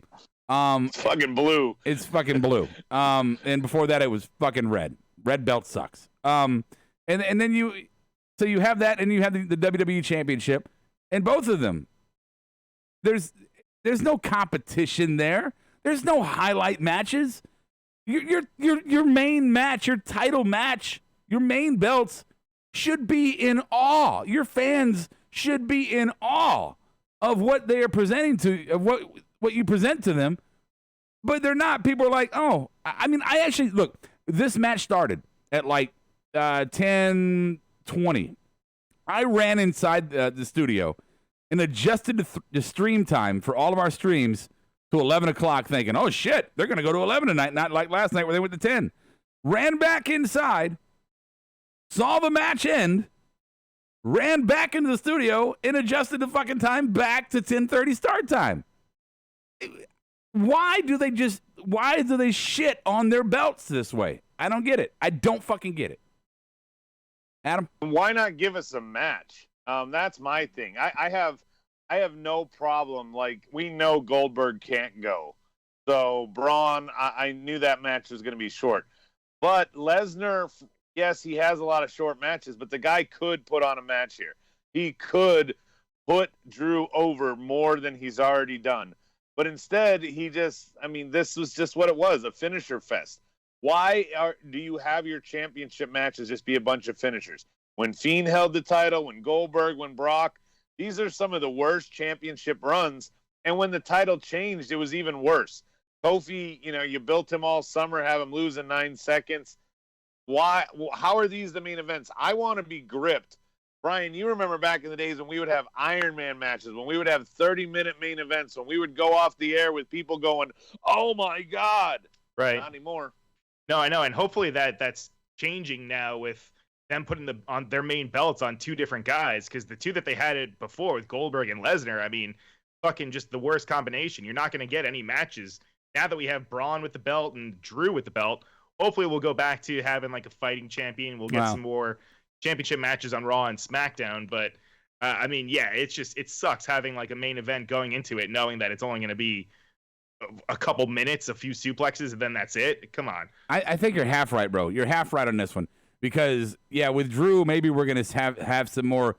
It's fucking blue. It's fucking blue. And before that, it was fucking red. Red belt sucks. And then you have that, and you have the WWE Championship, and both of them, there's no competition there. There's no highlight matches. Your main match, your title match, your main belts should be in awe. Your fans should be in awe of what they are presenting of what you present to them, but they're not. People are like, oh, I mean, I actually, look, this match started at like 10:20. I ran inside the studio and adjusted the stream time for all of our streams to 11 o'clock thinking, oh, shit, they're going to go to 11 tonight, not like last night where they went to 10. Ran back inside, saw the match end, ran back into the studio, and adjusted the fucking time back to 10:30 start time. Why do they shit on their belts this way? I don't get it. I don't fucking get it. Adam? Why not give us a match? That's my thing. I have no problem. Like, we know Goldberg can't go. So Braun, I knew that match was going to be short. But Lesnar, yes, he has a lot of short matches, but the guy could put on a match here. He could put Drew over more than he's already done. But instead, this was just what it was, a finisher fest. Why do you have your championship matches just be a bunch of finishers? When Fiend held the title, when Goldberg, when Brock, these are some of the worst championship runs. And when the title changed, it was even worse. Kofi, you built him all summer, have him lose in 9 seconds. Why? How are these the main events? I want to be gripped. Brian, you remember back in the days when we would have Iron Man matches, when we would have 30-minute main events, when we would go off the air with people going, oh, my God. Right. Not anymore. No, I know. And hopefully that's changing now with them putting on their main belts on two different guys, because the two that they had it before with Goldberg and Lesnar, I mean, fucking just the worst combination. You're not going to get any matches. Now that we have Braun with the belt and Drew with the belt, hopefully we'll go back to having like a fighting champion. We'll get some more championship matches on Raw and SmackDown. But I mean, yeah, it sucks having like a main event going into it, knowing that it's only going to be a couple minutes, a few suplexes, and then that's it. Come on. I think you're half right, bro. You're half right on this one. Because, yeah, with Drew, maybe we're going to have some more,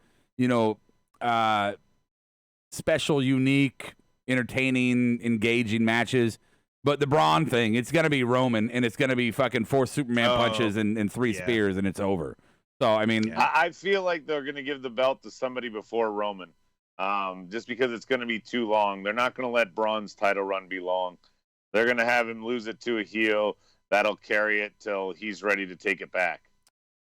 special, unique, entertaining, engaging matches. But the Braun thing, it's going to be Roman, and it's going to be fucking 4 Superman punches and 3 spears, and it's over. So, I mean... I feel like they're going to give the belt to somebody before Roman, just because it's going to be too long. They're not going to let Braun's title run be long. They're going to have him lose it to a heel. That'll carry it till he's ready to take it back.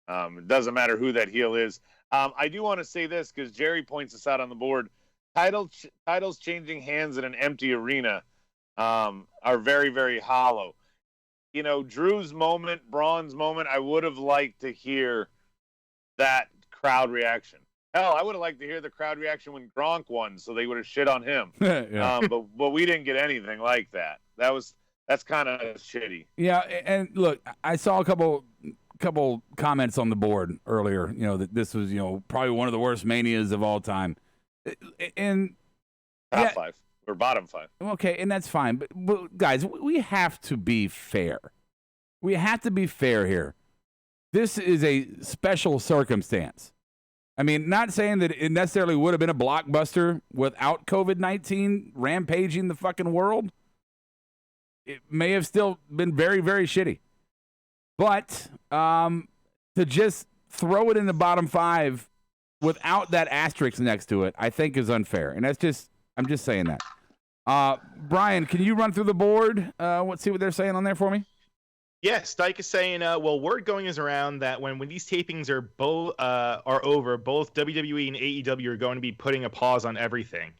It doesn't matter who that heel is. I do want to say this, because Jerry points this out on the board. Titles changing hands in an empty arena are very, very hollow. Drew's moment, Braun's moment, I would have liked to hear that crowd reaction. Hell, I would have liked to hear the crowd reaction when Gronk won, so they would have shit on him. But we didn't get anything like that. That's kind of shitty. Yeah, and look, I saw a couple comments on the board earlier, that this was, probably one of the worst manias of all time. And top 5 or bottom 5. Okay, and that's fine. But guys, we have to be fair. We have to be fair here. This is a special circumstance. I mean, not saying that it necessarily would have been a blockbuster without COVID-19 rampaging the fucking world. It may have still been very, very shitty. But to just throw it in the bottom 5 without that asterisk next to it, I think is unfair. And I'm just saying that. Brian, can you run through the board? Let's see what they're saying on there for me. Yes, Dyke is saying, word going is around that when these tapings are over, both WWE and AEW are going to be putting a pause on everything.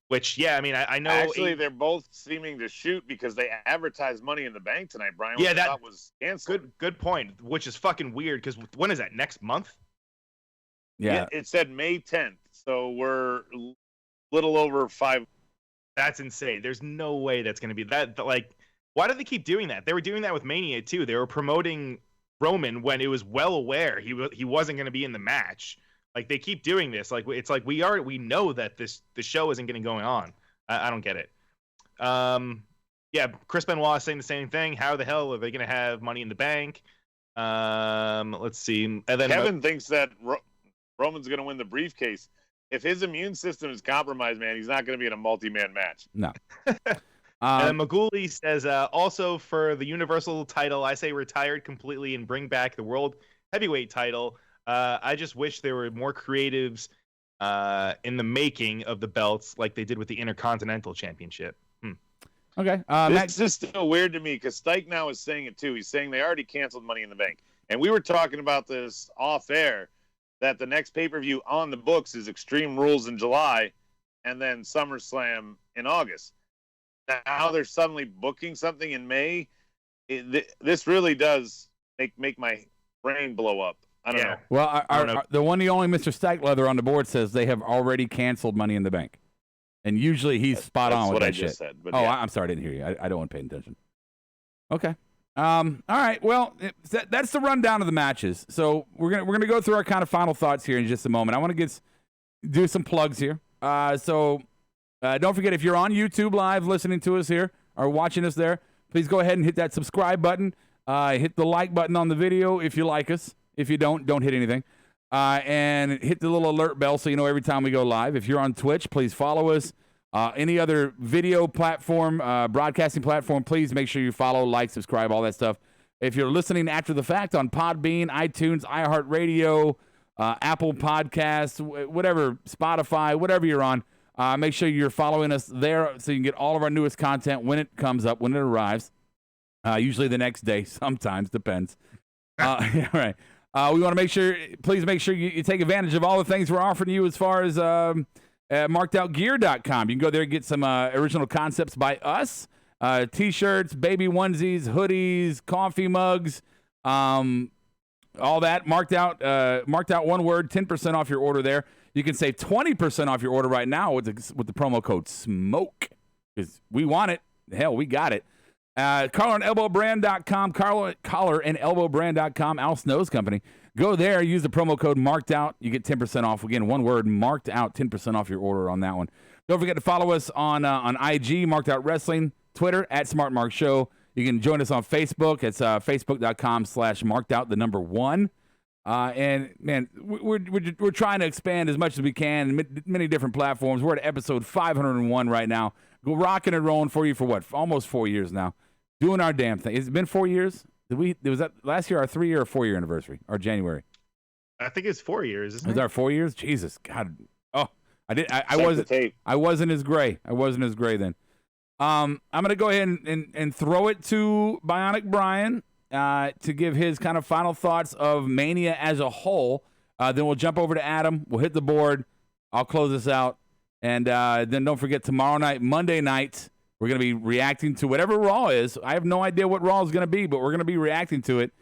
Which, yeah, I mean, I know. Actually, they're both seeming to shoot because they advertised Money in the Bank tonight, Brian. Yeah, that was canceled. Good point. Which is fucking weird because when is that? Next month? Yeah. It said May 10th, so we're a little over 5 That's insane. There's no way that's going to be that. Like, why do they keep doing that? They were doing that with Mania too. They were promoting Roman when it was well aware he wasn't going to be in the match. Like, they keep doing this. Like, it's like we know that the show isn't going to go on. I don't get it. Yeah, Chris Benoit is saying the same thing. How the hell are they going to have Money in the Bank? Let's see. And then Kevin thinks that Roman's going to win the briefcase. If his immune system is compromised, man, he's not going to be in a multi-man match. No. And Maguli says, also for the Universal title, I say retired completely and bring back the World Heavyweight title. I just wish there were more creatives in the making of the belts like they did with the Intercontinental Championship. Okay. This is still weird to me because Stike now is saying it too. He's saying they already canceled Money in the Bank. And we were talking about this off air, that the next pay-per-view on the books is Extreme Rules in July and then SummerSlam in August. Now they're suddenly booking something in May. This really does make my brain blow up. I don't know. Well, the only Mr. Stackleather on the board says they have already canceled Money in the Bank. And usually he's spot on with that shit. Said, but yeah. Yeah. I'm sorry, I didn't hear you. I don't want to pay attention. Okay. All right. Well, that's the rundown of the matches. So we're gonna go through our kind of final thoughts here in just a moment. I want to do some plugs here. So don't forget, if you're on YouTube Live listening to us here or watching us there, please go ahead and hit that subscribe button. Hit the like button on the video if you like us. If you don't hit anything. And hit the little alert bell so you know every time we go live. If you're on Twitch, please follow us. Any other video platform, broadcasting platform, please make sure you follow, like, subscribe, all that stuff. If you're listening after the fact on Podbean, iTunes, iHeartRadio, Apple Podcasts, whatever, Spotify, whatever you're on, make sure you're following us there so you can get all of our newest content when it comes up, when it arrives. Usually the next day, sometimes, depends. Yeah, right. We want to please make sure you take advantage of all the things we're offering you as far as MarkedOutGear.com. You can go there and get some original concepts by us. T-shirts, baby onesies, hoodies, coffee mugs, all that. Marked out one word, 10% off your order there. You can save 20% off your order right now with the promo code SMOKE because we want it. Hell, we got it. CollarandElbowBrand.com, CollarandElbowBrand.com, Al Snow's company. Go there, use the promo code MarkedOut. You get 10% off. Again, one word, marked out, 10% off your order on that one. Don't forget to follow us on IG, Marked Out Wrestling, Twitter, @SmartMarkShow. You can join us on Facebook. It's Facebook.com/markedout, the number 1. And, man, we're trying to expand as much as we can in many different platforms. We're at episode 501 right now. Go rocking and rolling for you for what? Almost 4 years now. Doing our damn thing. Has it been 4 years? Was that last year our 3-year or 4-year anniversary? Or January? I think it's 4 years, isn't it? Was our 4 years? Jesus, God. Oh, I wasn't as gray. I wasn't as gray then. I'm gonna go ahead and throw it to Bionic Brian to give his kind of final thoughts of Mania as a whole. Then we'll jump over to Adam. We'll hit the board. I'll close this out. And then don't forget, tomorrow night, Monday night, we're going to be reacting to whatever Raw is. I have no idea what Raw is going to be, but we're going to be reacting to it.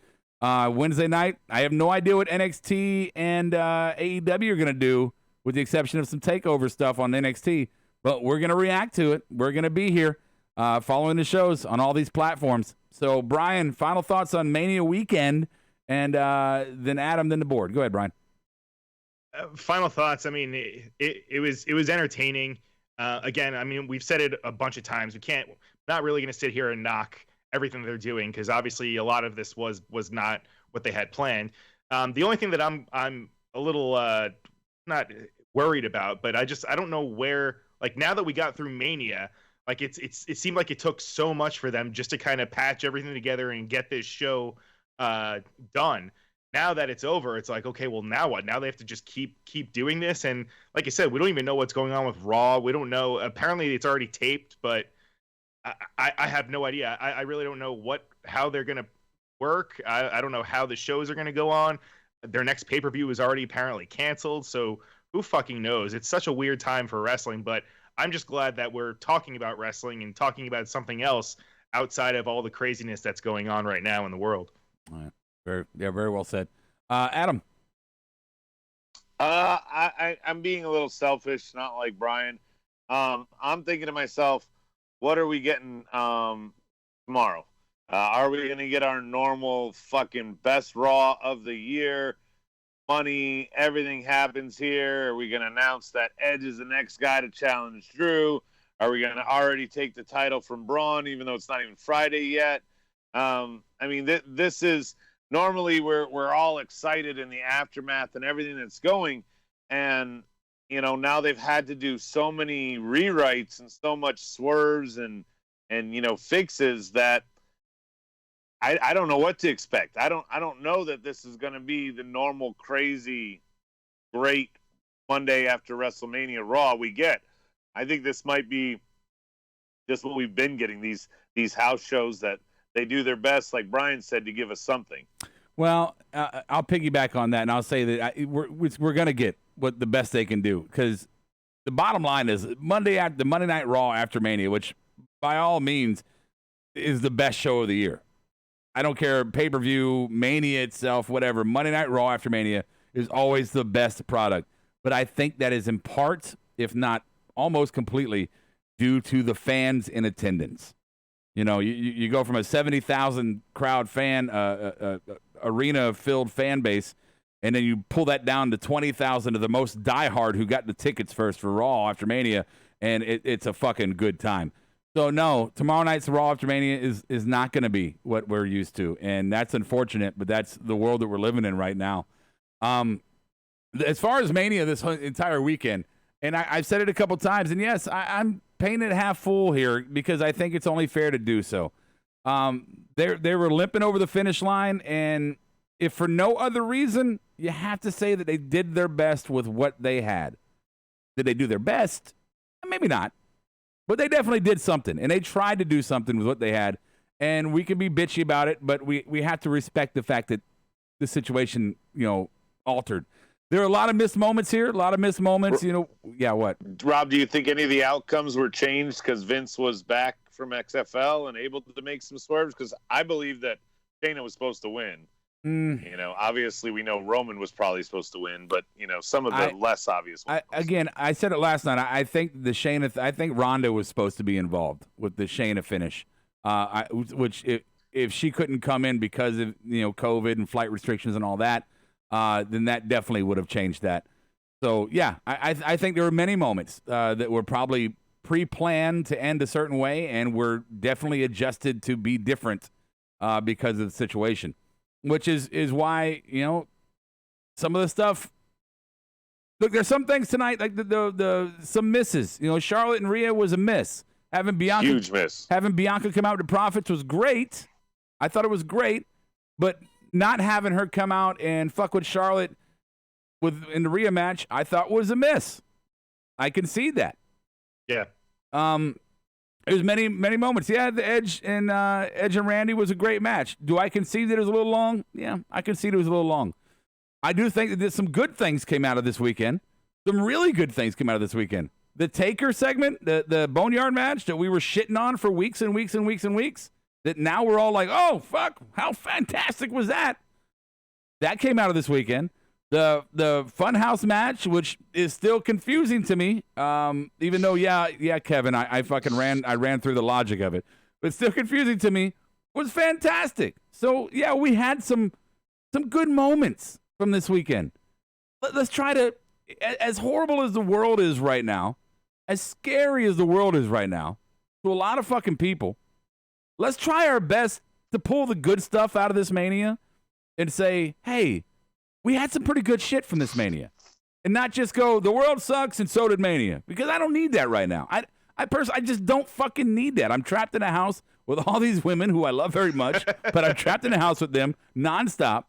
Wednesday night, I have no idea what NXT and AEW are going to do, with the exception of some takeover stuff on NXT. But we're going to react to it. We're going to be here following the shows on all these platforms. So, Brian, final thoughts on Mania weekend, and then Adam, then the board. Go ahead, Brian. Final thoughts. I mean, it was entertaining. Again, I mean, we've said it a bunch of times. Not really going to sit here and knock everything they're doing, because obviously a lot of this was not what they had planned. The only thing that I'm a little not worried about, but I don't know where. Like, now that we got through Mania, like it seemed like it took so much for them just to kind of patch everything together and get this show done. Now that it's over, it's like, okay, well, now what? Now they have to just keep doing this. And like I said, we don't even know what's going on with Raw. We don't know. Apparently, it's already taped, but I have no idea. I really don't know how they're going to work. I don't know how the shows are going to go on. Their next pay-per-view is already apparently canceled, so who fucking knows? It's such a weird time for wrestling, but I'm just glad that we're talking about wrestling and talking about something else outside of all the craziness that's going on right now in the world. All right. Very well said. Adam? I'm being a little selfish, not like Brian. I'm thinking to myself, what are we getting tomorrow? Are we going to get our normal fucking best Raw of the year? Money, everything happens here. Are we going to announce that Edge is the next guy to challenge Drew? Are we going to already take the title from Braun, even though it's not even Friday yet? I mean, this is normally we're all excited in the aftermath and everything that's going, and now they've had to do so many rewrites and so much swerves and fixes that I don't know what to expect. I don't know that this is going to be the normal crazy great Monday after WrestleMania Raw we get. I think this might be just what we've been getting, these house shows that they do their best, like Brian said, to give us something. Well, I'll piggyback on that, and I'll say that we're going to get what the best they can do, because the bottom line is the Monday Night Raw after Mania, which by all means is the best show of the year. I don't care, pay-per-view, Mania itself, whatever. Monday Night Raw after Mania is always the best product. But I think that is in part, if not almost completely, due to the fans in attendance. You go from a 70,000 crowd fan, arena-filled fan base, and then you pull that down to 20,000 of the most diehard who got the tickets first for Raw after Mania, and it's a fucking good time. So, no, tomorrow night's Raw after Mania is not going to be what we're used to, and that's unfortunate, but that's the world that we're living in right now. As far as Mania this entire weekend, and I've said it a couple times, and yes, I'm painted half full here because I think it's only fair to do so. They were limping over the finish line, and if for no other reason, you have to say that they did their best with what they had. Did they do their best? Maybe not. But they definitely did something, and they tried to do something with what they had, and we can be bitchy about it, but we have to respect the fact that the situation, altered. There are a lot of missed moments here, Yeah, what? Rob, do you think any of the outcomes were changed because Vince was back from XFL and able to make some swerves? Because I believe that Shayna was supposed to win. Obviously we know Roman was probably supposed to win, but some of the less obvious ones. I said it last night. I think I think Ronda was supposed to be involved with the Shayna finish, which if she couldn't come in because of COVID and flight restrictions and all that, then that definitely would have changed that. So yeah, I think there were many moments that were probably pre-planned to end a certain way, and were definitely adjusted to be different because of the situation. Which is why, some of the stuff. Look, there's some things tonight, like the some misses. Charlotte and Rhea was a miss. Huge miss. Having Bianca come out to Profits was great. I thought it was great, but not having her come out and fuck with Charlotte in the Rhea match, I thought was a miss. I concede that. Yeah. There's many moments. Yeah, the Edge and Randy was a great match. Do I concede that it was a little long? Yeah, I concede it was a little long. I do think that there's some good things came out of this weekend. Some really good things came out of this weekend. The Taker segment, the Boneyard match that we were shitting on for weeks and weeks and weeks and weeks, that now we're all like, oh, fuck, how fantastic was that? That came out of this weekend. The Funhouse match, which is still confusing to me, even though, yeah, Kevin, I ran through the logic of it, but still confusing to me, was fantastic. So, yeah, we had some good moments from this weekend. Let's try to, as horrible as the world is right now, as scary as the world is right now, to a lot of fucking people, let's try our best to pull the good stuff out of this Mania and say, hey, we had some pretty good shit from this Mania. And not just go, the world sucks and so did Mania. Because I don't need that right now. I personally, I just don't fucking need that. I'm trapped in a house with all these women who I love very much, but I'm trapped in a house with them nonstop.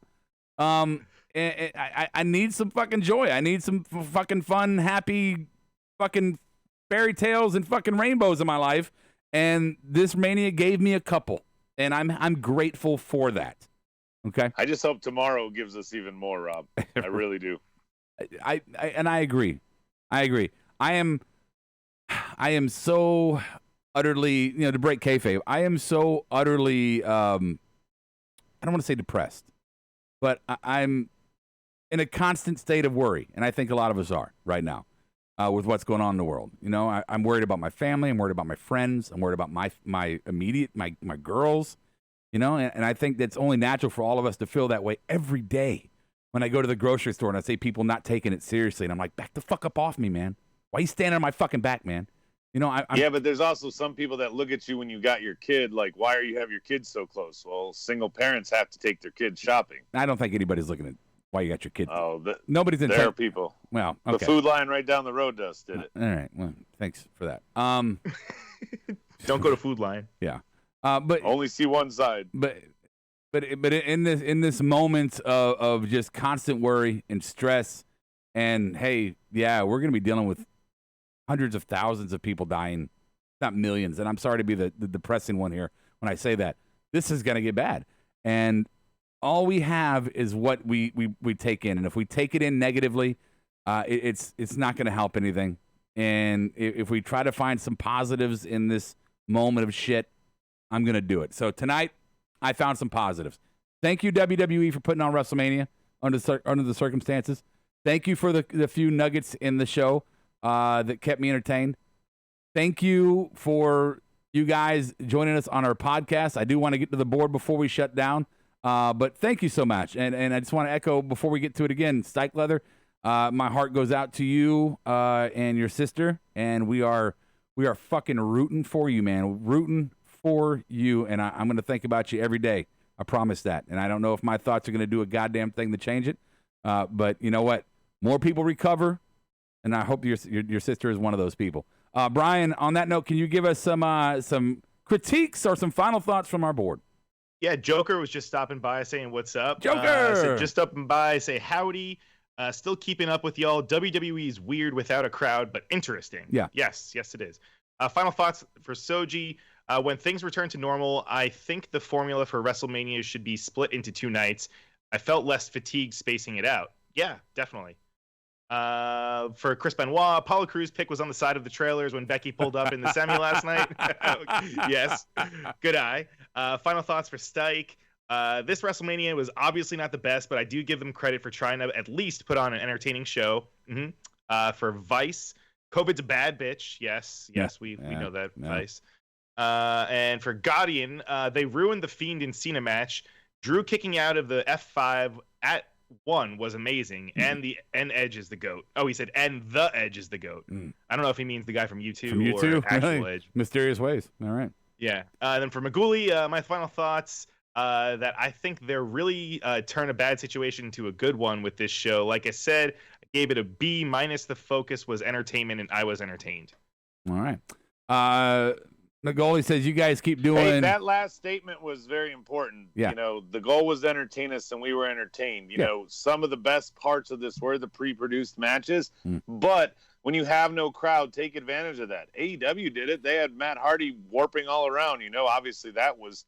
And I need some fucking joy. I need some fucking fun, happy fucking fairy tales and fucking rainbows in my life. And this Mania gave me a couple. And I'm grateful for that. Okay. I just hope tomorrow gives us even more, Rob. I really do. I agree. I am so utterly, to break kayfabe, I am so utterly, I don't want to say depressed, but I'm in a constant state of worry, and I think a lot of us are right now. with what's going on in the world. You know, I'm worried about my family. I'm worried about my friends. I'm worried about my immediate, my girls. You know, and I think that's only natural for all of us to feel that way every day. When I go to the grocery store and I see people not taking it seriously, and I'm like, back the fuck up off me, man. Why are you standing on my fucking back, man? You know, yeah, but there's also some people that look at you when you got your kid, like, why are you have your kids so close? Well, single parents have to take their kids shopping. I don't think anybody's looking at why you got your kid. Oh, nobody's in. There are people. Well, okay. The food line right down the road did it. All right. Well, thanks for that. Don't go to Food Line. Yeah. But only see one side. But in this moment of just constant worry and stress, and hey, yeah, we're gonna be dealing with hundreds of thousands of people dying, not millions. And I'm sorry to be the depressing one here when I say that. This is gonna get bad, and all we have is what we take in, and if we take it in negatively, it's not gonna help anything. And if we try to find some positives in this moment of shit, I'm gonna do it. So tonight, I found some positives. Thank you, WWE, for putting on WrestleMania under the circumstances. Thank you for the few nuggets in the show that kept me entertained. Thank you for you guys joining us on our podcast. I do want to get to the board before we shut down, but thank you so much. And I just want to echo before we get to it again, Stike Leather, my heart goes out to you and your sister, and we are fucking rooting for you, man. Rooting for you, and I'm going to think about you every day. I promise that. And I don't know if my thoughts are going to do a goddamn thing to change it, but you know what? More people recover, and I hope your sister is one of those people. Brian, on that note, can you give us some critiques or some final thoughts from our board? Yeah, Joker was just stopping by saying, what's up? Joker! So just stopping by, say howdy. Still keeping up with y'all. WWE is weird without a crowd, but interesting. Yeah. Yes, it is. Final thoughts for Soji. When things return to normal, I think the formula for WrestleMania should be split into 2 nights. I felt less fatigued spacing it out. Yeah, definitely. For Chris Benoit, Apollo Crews' pick was on the side of the trailers when Becky pulled up in the semi last night. Yes, good eye. Final thoughts for Stike. This WrestleMania was obviously not the best, but I do give them credit for trying to at least put on an entertaining show. For Vice, COVID's a bad bitch. Yes, we know that, Vice. And for Guardian, they ruined the Fiend and Cena match. Drew kicking out of the F5 at 1 was amazing, and Edge is the GOAT. Oh, he said, and the Edge is the GOAT. I don't know if he means the guy from U2 or actual Edge. Mysterious Ways. All right. Yeah. Then for Maguli, my final thoughts, that I think they're really turn a bad situation into a good one with this show. Like I said, I gave it a B-. The focus was entertainment, and I was entertained. All right. Nagoli says you guys keep doing. Hey, that last statement was very important. Yeah. You know, the goal was to entertain us, and we were entertained. You know, some of the best parts of this were the pre-produced matches, but when you have no crowd, take advantage of that. AEW did it. They had Matt Hardy warping all around. You know, obviously that was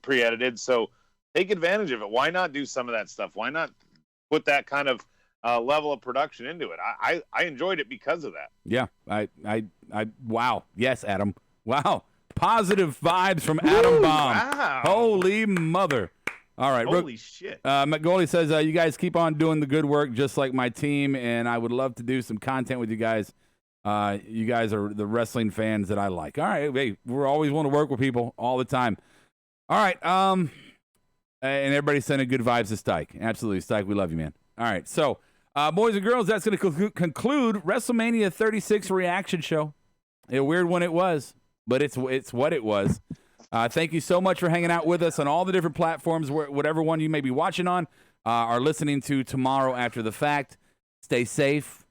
pre-edited, so take advantage of it. Why not do some of that stuff? Why not put that kind of level of production into it? I enjoyed it because of that. Yeah. I wow. Yes, Adam. Wow. Positive vibes from Adam Bomb. Wow. Holy mother. All right. Holy shit. McGoldie says, you guys keep on doing the good work just like my team, and I would love to do some content with you guys. You guys are the wrestling fans that I like. All right. Hey, we're always want to work with people all the time. All right. And everybody's sending good vibes to Stike. Absolutely. Stike, we love you, man. All right. So, boys and girls, that's going to conclude WrestleMania 36 reaction show. A weird one it was. But it's what it was. Thank you so much for hanging out with us on all the different platforms, whatever one you may be watching on, or listening to tomorrow after the fact. Stay safe.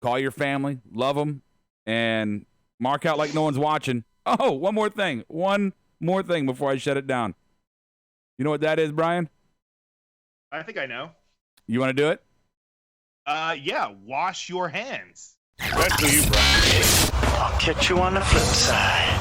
Call your family. Love them. And mark out like no one's watching. Oh, one more thing. One more thing before I shut it down. You know what that is, Brian? I think I know. You want to do it? Yeah. Wash your hands. Especially you, Brian. I'll catch you on the flip side.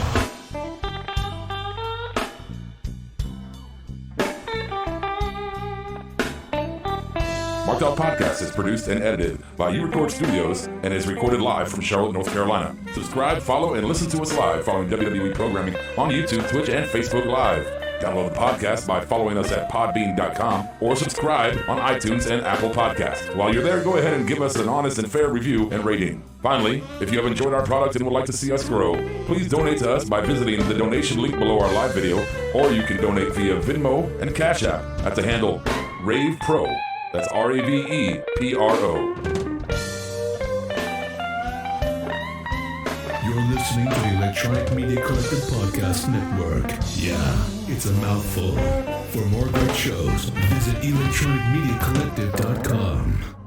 Markedout Podcast is produced and edited by U-Record Studios and is recorded live from Charlotte, North Carolina. Subscribe, follow, and listen to us live following WWE programming on YouTube, Twitch, and Facebook Live. Download the podcast by following us at podbean.com or subscribe on iTunes and Apple Podcasts. While you're there, go ahead and give us an honest and fair review and rating. Finally, if you have enjoyed our product and would like to see us grow, please donate to us by visiting the donation link below our live video, or you can donate via Venmo and Cash App at the handle Ravepro. That's Ravepro. You're listening to the Electronic Media Collective Podcast Network. Yeah, it's a mouthful. For more great shows, visit electronicmediacollective.com.